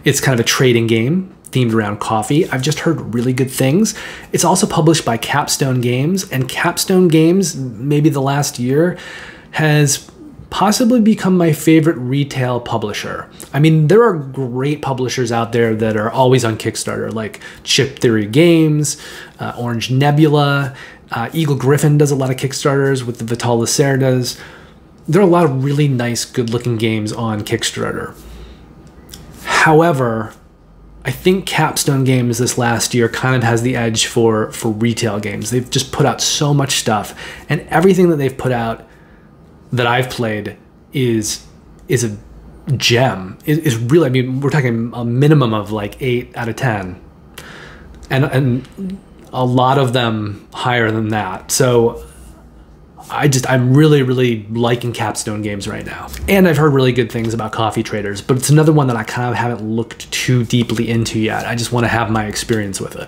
It's kind of a trading game themed around coffee. I've just heard really good things. It's also published by Capstone Games, and Capstone Games, maybe the last year, has possibly become my favorite retail publisher. I mean, there are great publishers out there that are always on Kickstarter, like Chip Theory Games, Orange Nebula, Eagle Griffin does a lot of Kickstarters with the Vital Lacerdas. There are a lot of really nice, good-looking games on Kickstarter. However, I think Capstone Games this last year kind of has the edge for retail games. They've just put out so much stuff, and everything that they've put out that I've played is a gem. Is really, I mean, we're talking a minimum of like 8 out of 10, and a lot of them higher than that. So I'm really, really liking Capstone Games right now. And I've heard really good things about Coffee Traders, but it's another one that I kind of haven't looked too deeply into yet. I just want to have my experience with it.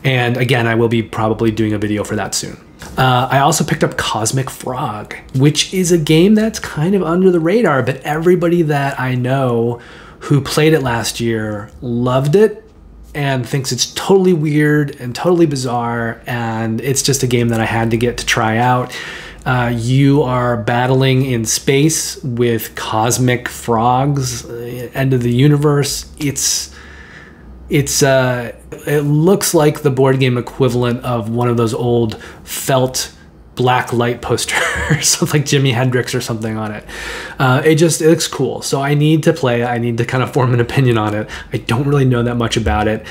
And again, I will be probably doing a video for that soon. I also picked up Cosmic Frog, which is a game that's kind of under the radar, but everybody that I know who played it last year loved it and thinks it's totally weird and totally bizarre, and it's just a game that I had to get to try out. You are battling in space with cosmic frogs, end of the universe. It looks like the board game equivalent of one of those old felt black light posters with like Jimi Hendrix or something on it. It looks cool. So I need to play it. I need to kind of form an opinion on it. I don't really know that much about it,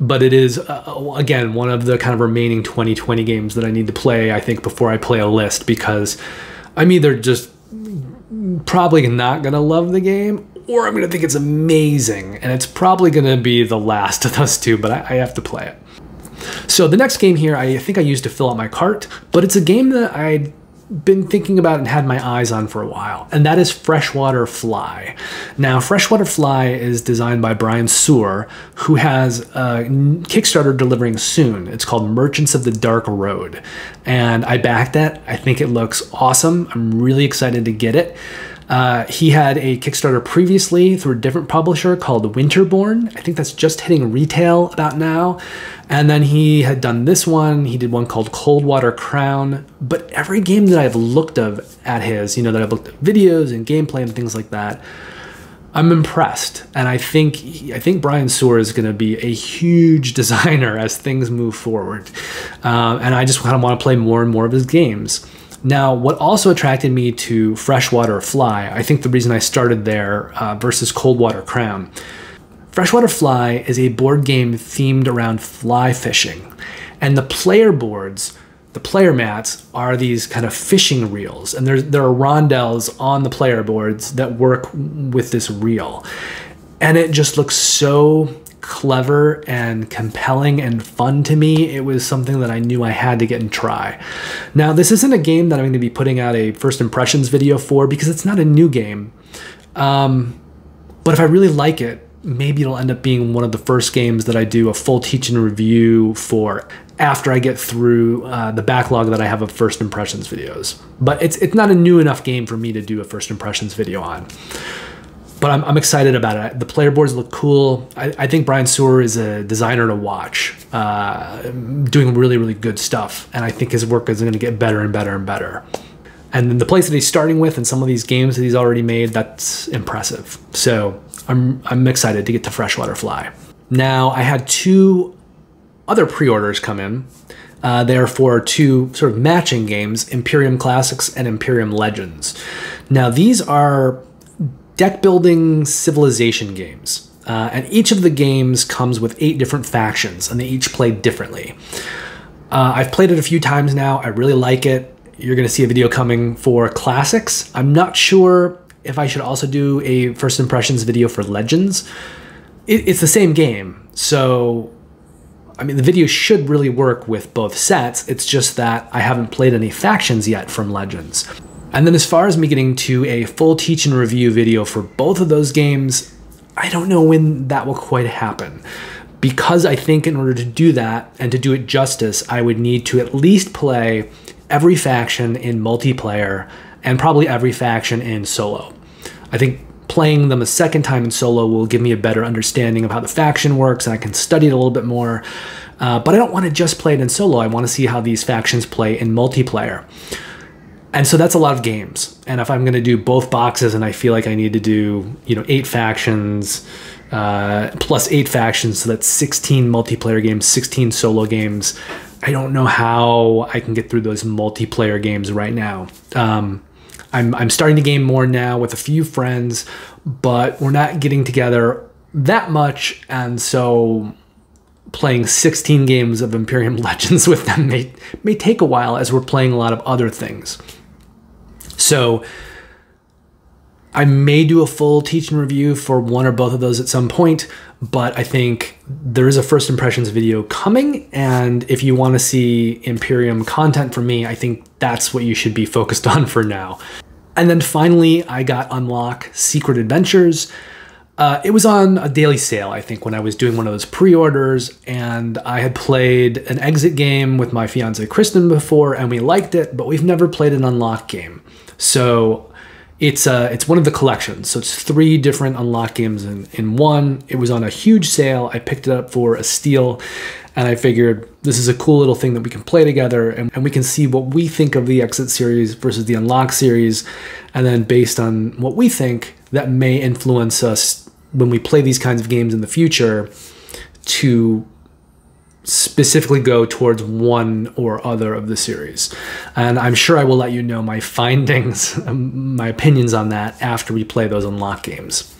but it is, again, one of the kind of remaining 2020 games that I need to play, I think, before I play a list, because I'm either just probably not going to love the game, or I'm going to think it's amazing, and it's probably going to be the last of those two, but I have to play it. So the next game here, I think I used to fill out my cart, but it's a game that I'd been thinking about and had my eyes on for a while, and that is Freshwater Fly. Now, Freshwater Fly is designed by Brian Suhr, who has a Kickstarter delivering soon. It's called Merchants of the Dark Road, and I backed it. I think it looks awesome. I'm really excited to get it. He had a Kickstarter previously through a different publisher called Winterborn. I think that's just hitting retail about now. And then he had done this one. He did one called Coldwater Crown. But every game that I've looked at his, that I've looked at videos and gameplay and things like that, I'm impressed. And I think Brian Suhr is going to be a huge designer as things move forward. And I just kind of want to play more and more of his games. Now, what also attracted me to Freshwater Fly, I think the reason I started there versus Coldwater Crown. Freshwater Fly is a board game themed around fly fishing. And the player boards, the player mats, are these kind of fishing reels. And there are rondelles on the player boards that work with this reel. And it just looks so clever and compelling and fun to me. It was something that I knew I had to get and try. Now, this isn't a game that I'm going to be putting out a first impressions video for, because it's not a new game. But if I really like it, maybe it'll end up being one of the first games that I do a full teach and review for after I get through the backlog that I have of first impressions videos. But it's not a new enough game for me to do a first impressions video on. but I'm excited about it. The player boards look cool. I think Brian Sewer is a designer to watch, doing really, really good stuff. And I think his work is going to get better and better and better. And then the place that he's starting with and some of these games that he's already made, that's impressive. So I'm excited to get to Freshwater Fly. Now, I had 2 other pre-orders come in. They're for 2 sort of matching games, Imperium Classics and Imperium Legends. Now, these are deck building civilization games. And each of the games comes with 8 different factions, and they each play differently. I've played it a few times now. I really like it. You're going to see a video coming for Classics. I'm not sure if I should also do a first impressions video for Legends. It's the same game, so I mean, the video should really work with both sets. It's just that I haven't played any factions yet from Legends. And then as far as me getting to a full teach and review video for both of those games, I don't know when that will quite happen. Because I think in order to do that and to do it justice, I would need to at least play every faction in multiplayer and probably every faction in solo. I think playing them a second time in solo will give me a better understanding of how the faction works, and I can study it a little bit more. But I don't want to just play it in solo. I want to see how these factions play in multiplayer. And so that's a lot of games. And if I'm going to do both boxes and I feel like I need to do, 8 factions, plus 8 factions, so that's 16 multiplayer games, 16 solo games, I don't know how I can get through those multiplayer games right now. I'm starting to game more now with a few friends, but we're not getting together that much, and so playing 16 games of Imperium Legends with them may take a while, as we're playing a lot of other things. So I may do a full teach and review for one or both of those at some point, but I think there is a first impressions video coming, and if you want to see Imperium content from me, I think that's what you should be focused on for now. And then finally, I got Unlock Secret Adventures. It was on a daily sale, I think, when I was doing one of those pre-orders, and I had played an exit game with my fiance Kristen before, and we liked it, but we've never played an Unlock game. So it's one of the collections. So it's 3 different Unlock games in one. It was on a huge sale. I picked it up for a steal, and I figured this is a cool little thing that we can play together, and we can see what we think of the Exit series versus the Unlock series. And then based on what we think, that may influence us when we play these kinds of games in the future to specifically go towards one or other of the series. And I'm sure I will let you know my findings, my opinions on that after we play those Unlock games.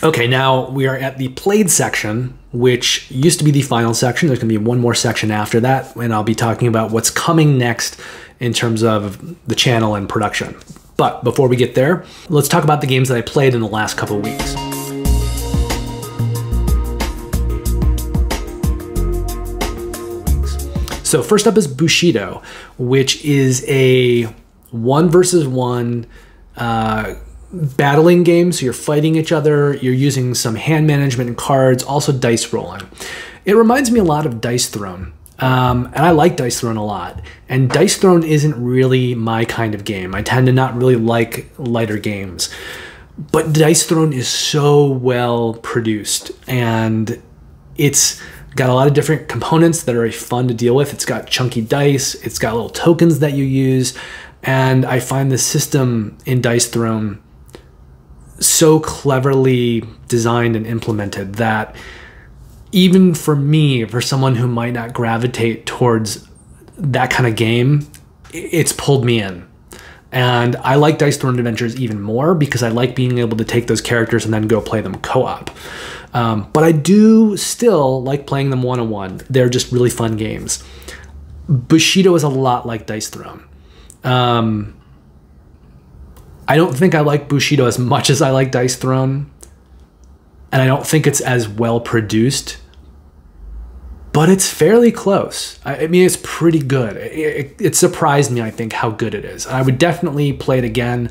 Okay, now we are at the played section, which used to be the final section. There's gonna be one more section after that, and I'll be talking about what's coming next in terms of the channel and production. But before we get there, let's talk about the games that I played in the last couple of weeks. So first up is Bushido, which is a 1 versus 1 battling game. So you're fighting each other, you're using some hand management and cards, also dice rolling. It reminds me a lot of Dice Throne. And I like Dice Throne a lot. And Dice Throne isn't really my kind of game. I tend to not really like lighter games. But Dice Throne is so well produced, and it's got a lot of different components that are very fun to deal with. It's got chunky dice, it's got little tokens that you use, and I find the system in Dice Throne so cleverly designed and implemented that even for me, for someone who might not gravitate towards that kind of game, it's pulled me in. And I like Dice Throne Adventures even more because I like being able to take those characters and then go play them co-op. But I do still like playing them one-on-one. They're just really fun games. Bushido is a lot like Dice Throne. I don't think I like Bushido as much as I like Dice Throne, and I don't think it's as well produced, but it's fairly close. I mean, it's pretty good. It surprised me, I think, how good it is. I would definitely play it again.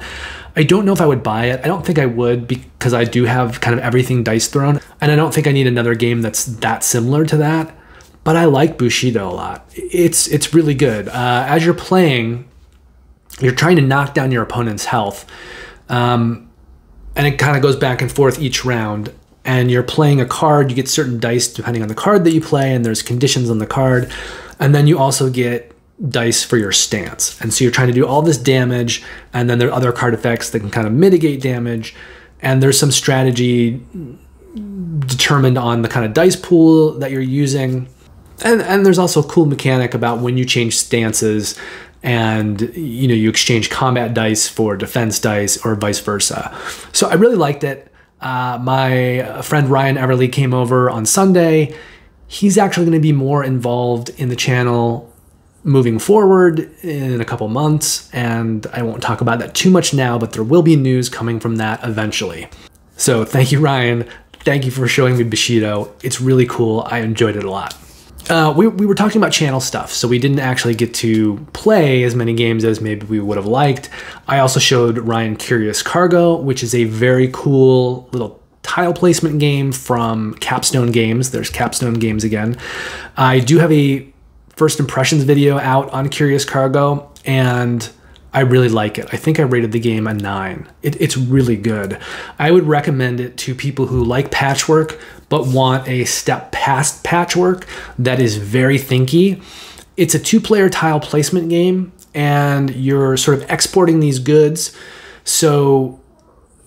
I don't know if I would buy it. I don't think I would, because I do have kind of everything Dice Throne, and I don't think I need another game that's that similar to that, but I like Bushido a lot. It's really good. As you're playing, you're trying to knock down your opponent's health. And and it kind of goes back and forth each round. And you're playing a card, you get certain dice depending on the card that you play, and there's conditions on the card. And then you also get dice for your stance. And so you're trying to do all this damage, and then there are other card effects that can kind of mitigate damage. And there's some strategy determined on the kind of dice pool that you're using. And there's also a cool mechanic about when you change stances and you exchange combat dice for defense dice or vice versa. So I really liked it. My friend Ryan Everly came over on Sunday. He's actually going to be more involved in the channel moving forward in a couple months, and I won't talk about that too much now, but there will be news coming from that eventually. So thank you, Ryan. Thank you for showing me Bushido. It's really cool. I enjoyed it a lot. We were talking about channel stuff, so we didn't actually get to play as many games as maybe we would have liked. I also showed Ryan Curious Cargo, which is a very cool little tile placement game from Capstone Games. There's Capstone Games again. I do have a first impressions video out on Curious Cargo, and I really like it. I think I rated the game a 9. It's really good. I would recommend it to people who like patchwork but want a step past patchwork that is very thinky. It's a 2-player tile placement game, and you're sort of exporting these goods. So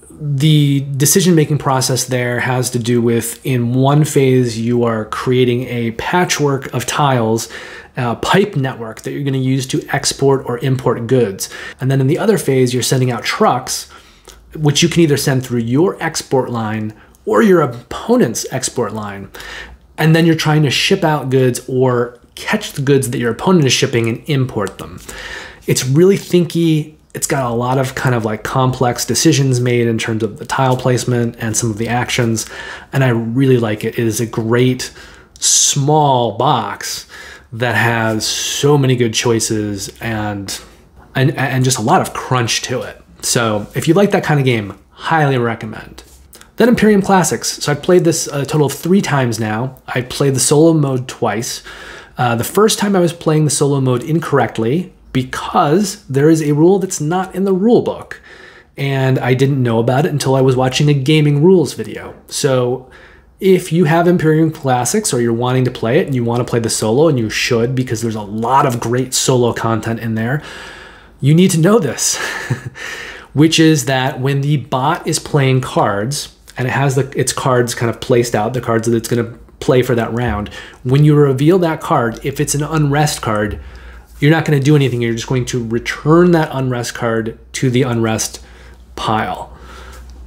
the decision-making process there has to do with, in one phase, you are creating a patchwork of tiles, a pipe network that you're going to use to export or import goods. And then in the other phase, you're sending out trucks, which you can either send through your export line or your opponent's export line. And then you're trying to ship out goods or catch the goods that your opponent is shipping and import them. It's really thinky. It's got a lot of kind of like complex decisions made in terms of the tile placement and some of the actions. And I really like it. It is a great small box that has so many good choices and just a lot of crunch to it. So if you like that kind of game, highly recommend. Then Imperium Classics. So I've played this a total of 3 times now. I played the solo mode twice. The first time I was playing the solo mode incorrectly because there is a rule that's not in the rule book. And I didn't know about it until I was watching a gaming rules video. So if you have Imperium Classics or you're wanting to play it and you want to play the solo, and you should because there's a lot of great solo content in there, you need to know this, which is that when the bot is playing cards, and it has its cards kind of placed out, the cards that it's going to play for that round, when you reveal that card, if it's an unrest card, you're not going to do anything. You're just going to return that unrest card to the unrest pile.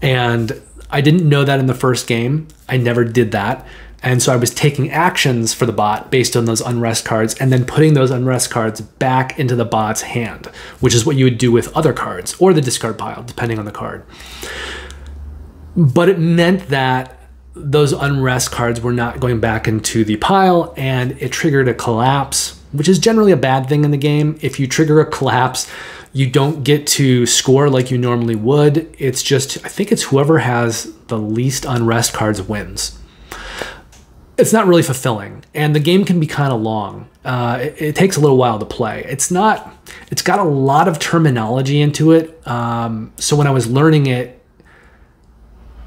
And I didn't know that in the first game. I never did that. And so I was taking actions for the bot based on those unrest cards and then putting those unrest cards back into the bot's hand, which is what you would do with other cards or the discard pile, depending on the card. But it meant that those unrest cards were not going back into the pile, and it triggered a collapse, which is generally a bad thing in the game. If you trigger a collapse, you don't get to score like you normally would. It's just, I think it's whoever has the least unrest cards wins. It's not really fulfilling, and the game can be kind of long. It takes a little while to play. It's got a lot of terminology into it. So when I was learning it,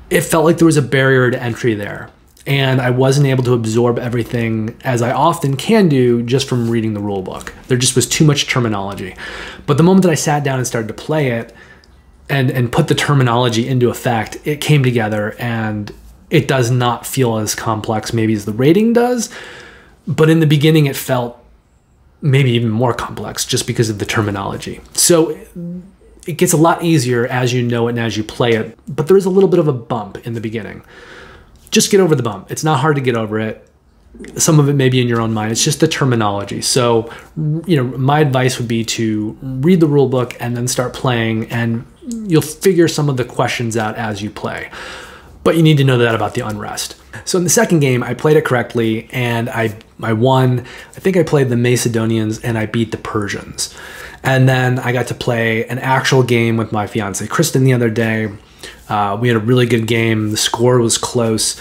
it felt like there was a barrier to entry there, and I wasn't able to absorb everything as I often can do just from reading the rule book. There just was too much terminology. But the moment that I sat down and started to play it and put the terminology into effect, it came together, and it does not feel as complex maybe as the rating does. But in the beginning, it felt maybe even more complex just because of the terminology. So it gets a lot easier as you know it and as you play it, but there is a little bit of a bump in the beginning. Just get over the bump. It's not hard to get over it. Some of it may be in your own mind. It's just the terminology. So, my advice would be to read the rule book and then start playing, and you'll figure some of the questions out as you play. But you need to know that about the unrest. So in the second game, I played it correctly, and I won. I think I played the Macedonians, and I beat the Persians. And then I got to play an actual game with my fiance, Kristen, the other day. We had a really good game. The score was close.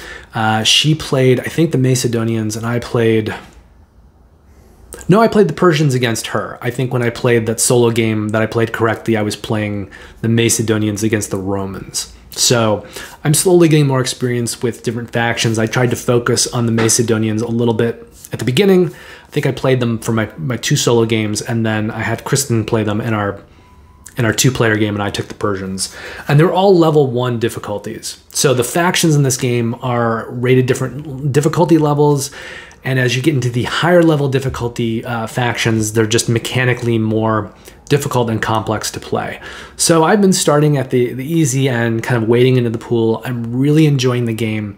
She played, I think, the Macedonians, and I played the Persians against her. I think when I played that solo game that I played correctly, I was playing the Macedonians against the Romans. So I'm slowly getting more experience with different factions. I tried to focus on the Macedonians a little bit at the beginning. I think I played them for my 2 solo games, and then I had Kristen play them in our 2-player game, and I took the Persians. And they're all level 1 difficulties. So the factions in this game are rated different difficulty levels, and as you get into the higher level difficulty factions, they're just mechanically more difficult and complex to play. So I've been starting at the easy end, kind of wading into the pool. I'm really enjoying the game.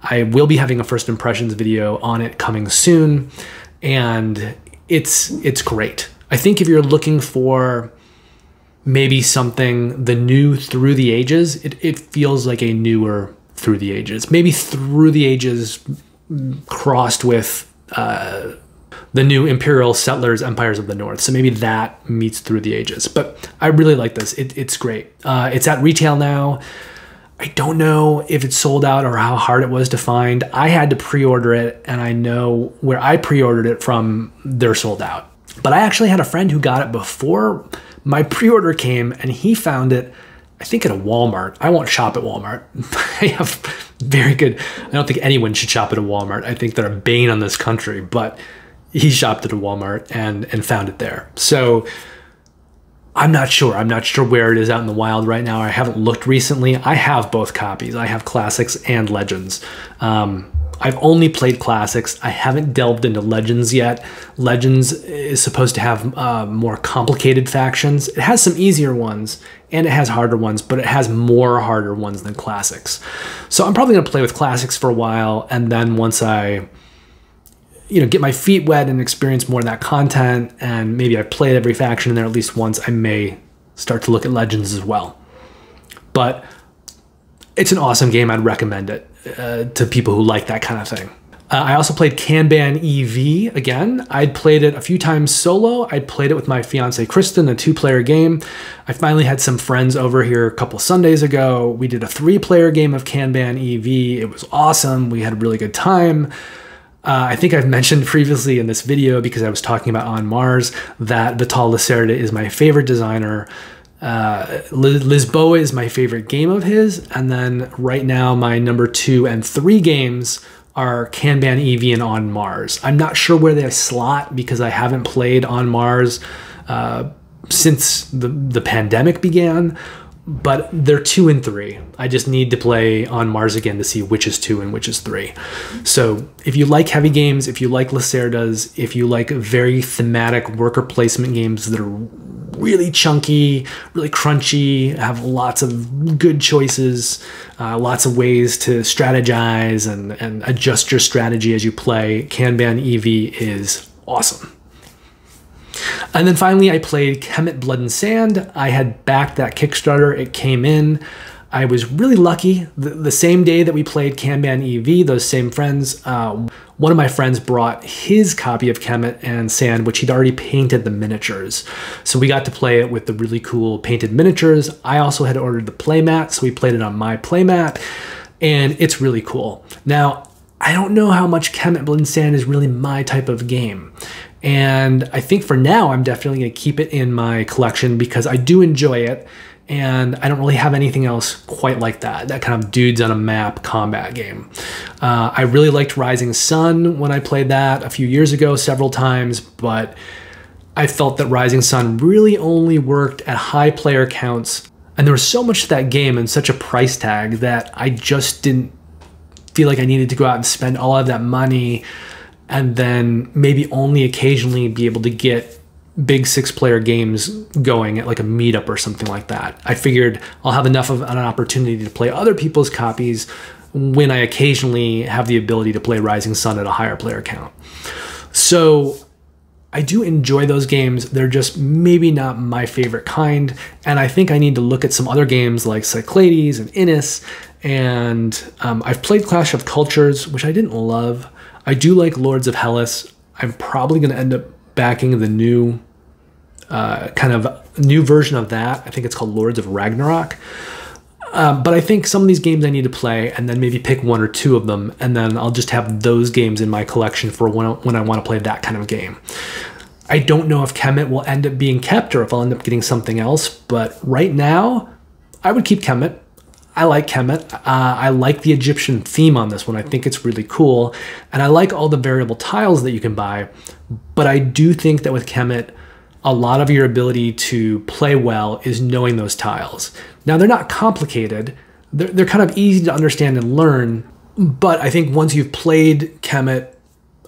I will be having a first impressions video on it coming soon, and it's great. I think if you're looking for maybe something, the new Through the Ages, it feels like a newer Through the Ages. Maybe Through the Ages crossed with the new Imperial Settlers Empires of the North. So maybe that meets Through the Ages. But I really like this. It's great. It's at retail now. I don't know if it's sold out or how hard it was to find. I had to pre-order it, and I know where I pre-ordered it from, they're sold out. But I actually had a friend who got it before my pre-order came, and he found it, I think, at a Walmart. I won't shop at Walmart. I have very good, I don't think anyone should shop at a Walmart. I think they're a bane on this country, but he shopped at a Walmart and found it there. So I'm not sure. I'm not sure where it is out in the wild right now. I haven't looked recently. I have both copies. I have Classics and Legends. I've only played Classics. I haven't delved into Legends yet. Legends is supposed to have more complicated factions. It has some easier ones, and it has harder ones, but it has more harder ones than Classics. So I'm probably going to play with Classics for a while, and then once I get my feet wet and experience more of that content, and maybe I've played every faction in there at least once, I may start to look at Legends as well. But it's an awesome game. I'd recommend it to people who like that kind of thing. I also played Kanban EV again. I'd played it a few times solo. I'd played it with my fiance Kristen, a 2-player game. I finally had some friends over here a couple Sundays ago. We did a 3-player game of Kanban EV. It was awesome. We had a really good time. I think I've mentioned previously in this video, because I was talking about On Mars, that Vital Lacerda is my favorite designer. Lisboa is my favorite game of his. And then right now my number 2 and 3 games are Kanban EV and On Mars. I'm not sure where they slot because I haven't played On Mars since the pandemic began. But they're 2 and 3. I just need to play On Mars again to see which is 2 and which is 3. So if you like heavy games, if you like Lacerdas, if you like very thematic worker placement games that are really chunky, really crunchy, have lots of good choices, lots of ways to strategize and adjust your strategy as you play, Kanban EV is awesome. And then finally, I played Kemet Blood and Sand. I had backed that Kickstarter. It came in. I was really lucky. The same day that we played Kanban EV, those same friends, one of my friends brought his copy of Kemet and Sand, which he'd already painted the miniatures. So we got to play it with the really cool painted miniatures. I also had ordered the playmat, so we played it on my playmat, and it's really cool. Now, I don't know how much Kemet Blood and Sand is really my type of game. And I think for now, I'm definitely going to keep it in my collection because I do enjoy it. And I don't really have anything else quite like that kind of dudes on a map combat game. I really liked Rising Sun when I played that a few years ago several times, but I felt that Rising Sun really only worked at high player counts. And there was so much to that game and such a price tag that I just didn't feel like I needed to go out and spend all of that money and then maybe only occasionally be able to get big 6-player games going at like a meetup or something like that. I figured I'll have enough of an opportunity to play other people's copies when I occasionally have the ability to play Rising Sun at a higher player count. So I do enjoy those games. They're just maybe not my favorite kind. And I think I need to look at some other games like Cyclades and Innis. And I've played Clash of Cultures, which I didn't love. I do like Lords of Hellas. I'm probably going to end up backing the new kind of new version of that. I think it's called Lords of Ragnarok. But I think some of these games I need to play and then maybe pick 1 or 2 of them. And then I'll just have those games in my collection for when I want to play that kind of game. I don't know if Kemet will end up being kept or if I'll end up getting something else. But right now, I would keep Kemet. I like Kemet. I like the Egyptian theme on this one. I think it's really cool. And I like all the variable tiles that you can buy. But I do think that with Kemet, a lot of your ability to play well is knowing those tiles. Now, they're not complicated. They're kind of easy to understand and learn. But I think once you've played Kemet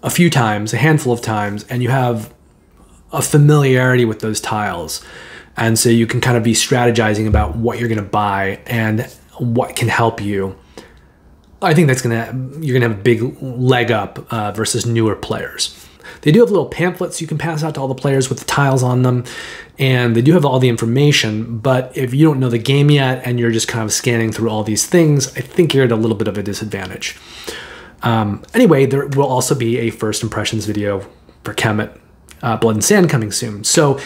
a few times, a handful of times, and you have a familiarity with those tiles, and so you can kind of be strategizing about what you're going to buy and what can help you, I think you're going to have a big leg up versus newer players. They do have little pamphlets you can pass out to all the players with the tiles on them, and they do have all the information, but if you don't know the game yet and you're just kind of scanning through all these things, I think you're at a little bit of a disadvantage. Anyway, there will also be a first impressions video for Kemet Blood and Sand coming soon. So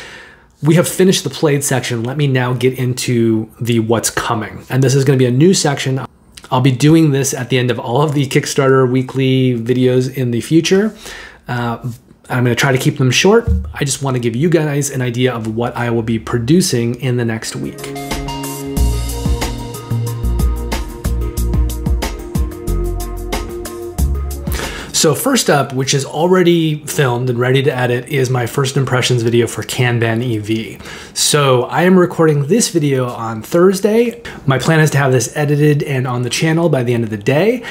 we have finished the played section. Let me now get into the what's coming. And this is going to be a new section. I'll be doing this at the end of all of the Kickstarter weekly videos in the future. I'm going to try to keep them short. I just want to give you guys an idea of what I will be producing in the next week. So first up, which is already filmed and ready to edit, is my first impressions video for Kanban EV. So I am recording this video on Thursday. My plan is to have this edited and on the channel by the end of the day.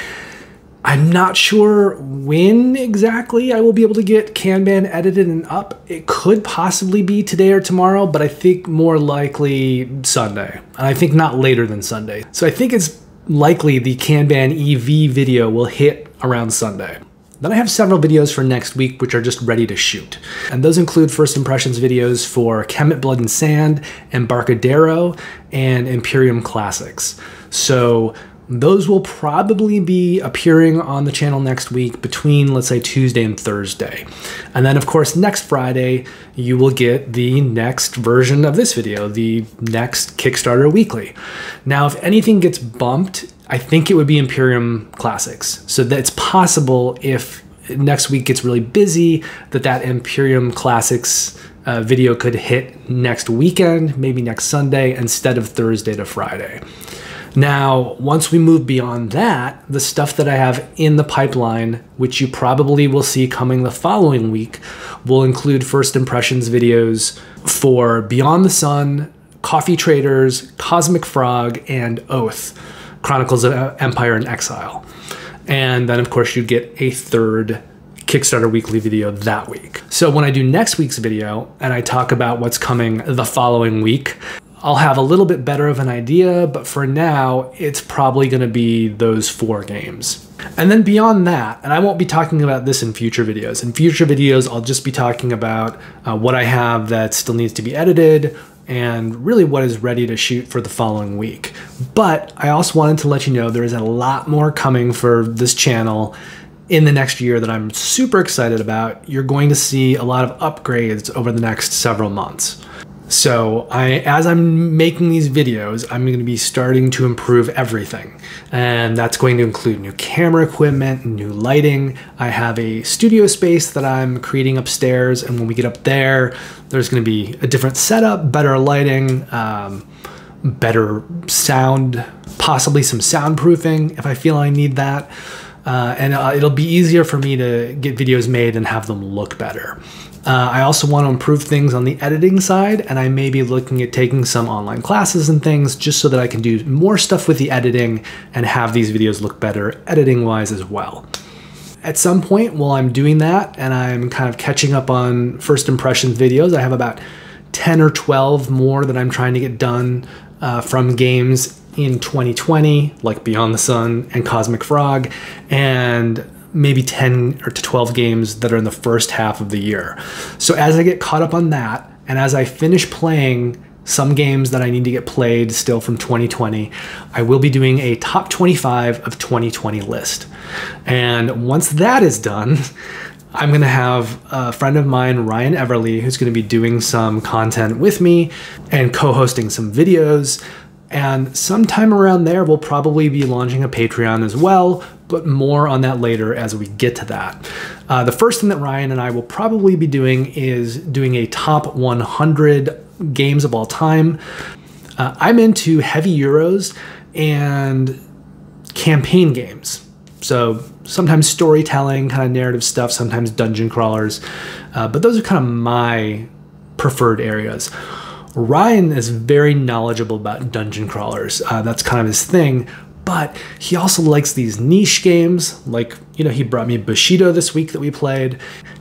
I'm not sure when exactly I will be able to get Kanban edited and up. It could possibly be today or tomorrow, but I think more likely Sunday. And I think not later than Sunday. So I think it's likely the Kanban EV video will hit around Sunday. Then I have several videos for next week which are just ready to shoot. And those include first impressions videos for Kemet Blood and Sand, Embarcadero, and Imperium Classics. So those will probably be appearing on the channel next week between, let's say, Tuesday and Thursday. And then, of course, next Friday, you will get the next version of this video, the next Kickstarter Weekly. Now, if anything gets bumped, I think it would be Imperium Classics. So that's possible if next week gets really busy, that Imperium Classics video could hit next weekend, maybe next Sunday, instead of Thursday to Friday. Now, once we move beyond that, the stuff that I have in the pipeline, which you probably will see coming the following week, will include first impressions videos for Beyond the Sun, Coffee Traders, Cosmic Frog, and Oath, Chronicles of Empire and Exile. And then, of course, you get a third Kickstarter weekly video that week. So when I do next week's video and I talk about what's coming the following week, I'll have a little bit better of an idea, but for now, it's probably going to be those 4 games. And then beyond that, and I won't be talking about this in future videos. In future videos, I'll just be talking about what I have that still needs to be edited and really what is ready to shoot for the following week. But I also wanted to let you know there is a lot more coming for this channel in the next year that I'm super excited about. You're going to see a lot of upgrades over the next several months. So as I'm making these videos, I'm going to be starting to improve everything. And that's going to include new camera equipment, new lighting. I have a studio space that I'm creating upstairs. And when we get up there, there's going to be a different setup, better lighting, better sound, possibly some soundproofing if I feel I need that. And it'll be easier for me to get videos made and have them look better. I also want to improve things on the editing side, and I may be looking at taking some online classes and things just so that I can do more stuff with the editing and have these videos look better editing-wise as well. At some point while I'm doing that and I'm kind of catching up on first impressions videos, I have about 10 or 12 more that I'm trying to get done from games in 2020, like Beyond the Sun and Cosmic Frog, and maybe 10 or to 12 games that are in the first half of the year. So as I get caught up on that, and as I finish playing some games that I need to get played still from 2020, I will be doing a top 25 of 2020 list. And once that is done, I'm gonna have a friend of mine, Ryan Everly, who's gonna be doing some content with me and co-hosting some videos. And sometime around there, we'll probably be launching a Patreon as well, but more on that later as we get to that. The first thing that Ryan and I will probably be doing is doing a top 100 games of all time. I'm into heavy Euros, and campaign games. So sometimes storytelling, kind of narrative stuff, sometimes dungeon crawlers, but those are kind of my preferred areas. Ryan is very knowledgeable about dungeon crawlers. That's kind of his thing, but he also likes these niche games. Like, you know, he brought me Bushido this week that we played,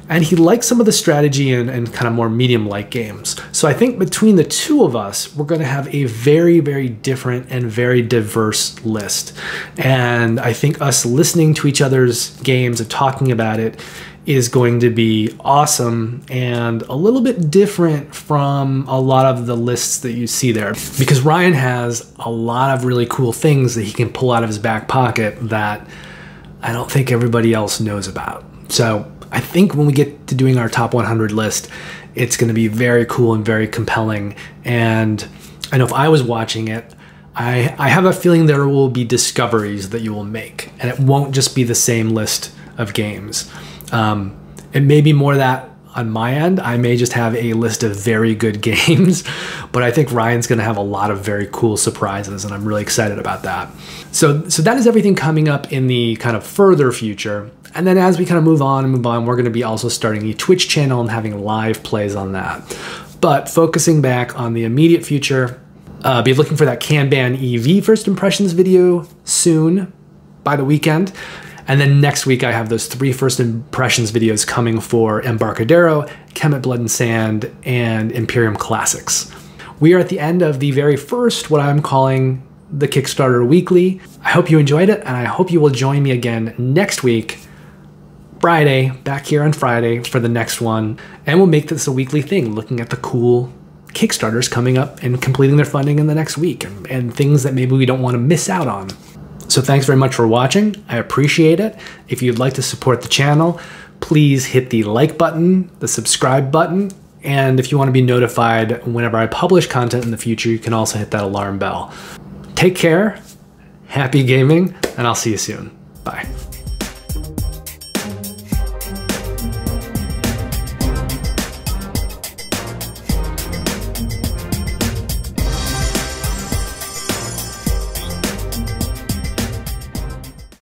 and he likes some of the strategy and kind of more medium-like games. So I think between the two of us, we're going to have a very, very different and very diverse list. And I think us listening to each other's games and talking about it is going to be awesome and a little bit different from a lot of the lists that you see there, because Ryan has a lot of really cool things that he can pull out of his back pocket that I don't think everybody else knows about. So I think when we get to doing our top 100 list, it's going to be very cool and very compelling. And I know if I was watching it, I have a feeling there will be discoveries that you will make, and it won't just be the same list of games. It may be more that on my end. I may just have a list of very good games, but I think Ryan's going to have a lot of very cool surprises, and I'm really excited about that. So that is everything coming up in the kind of further future. And then as we kind of move on, we're going to be also starting a Twitch channel and having live plays on that. But focusing back on the immediate future, be looking for that Kanban EV first impressions video soon, by the weekend. And then next week, I have those 3 first impressions videos coming for Embarcadero, Kemet Blood and Sand, and Imperium Classics. We are at the end of the very first, what I'm calling the Kickstarter Weekly. I hope you enjoyed it, and I hope you will join me again next week, Friday, back here on Friday for the next one. And we'll make this a weekly thing, looking at the cool Kickstarters coming up and completing their funding in the next week, and things that maybe we don't want to miss out on. So thanks very much for watching. I appreciate it. If you'd like to support the channel, please hit the like button, the subscribe button, and if you want to be notified whenever I publish content in the future, you can also hit that alarm bell. Take care, happy gaming, and I'll see you soon. Bye.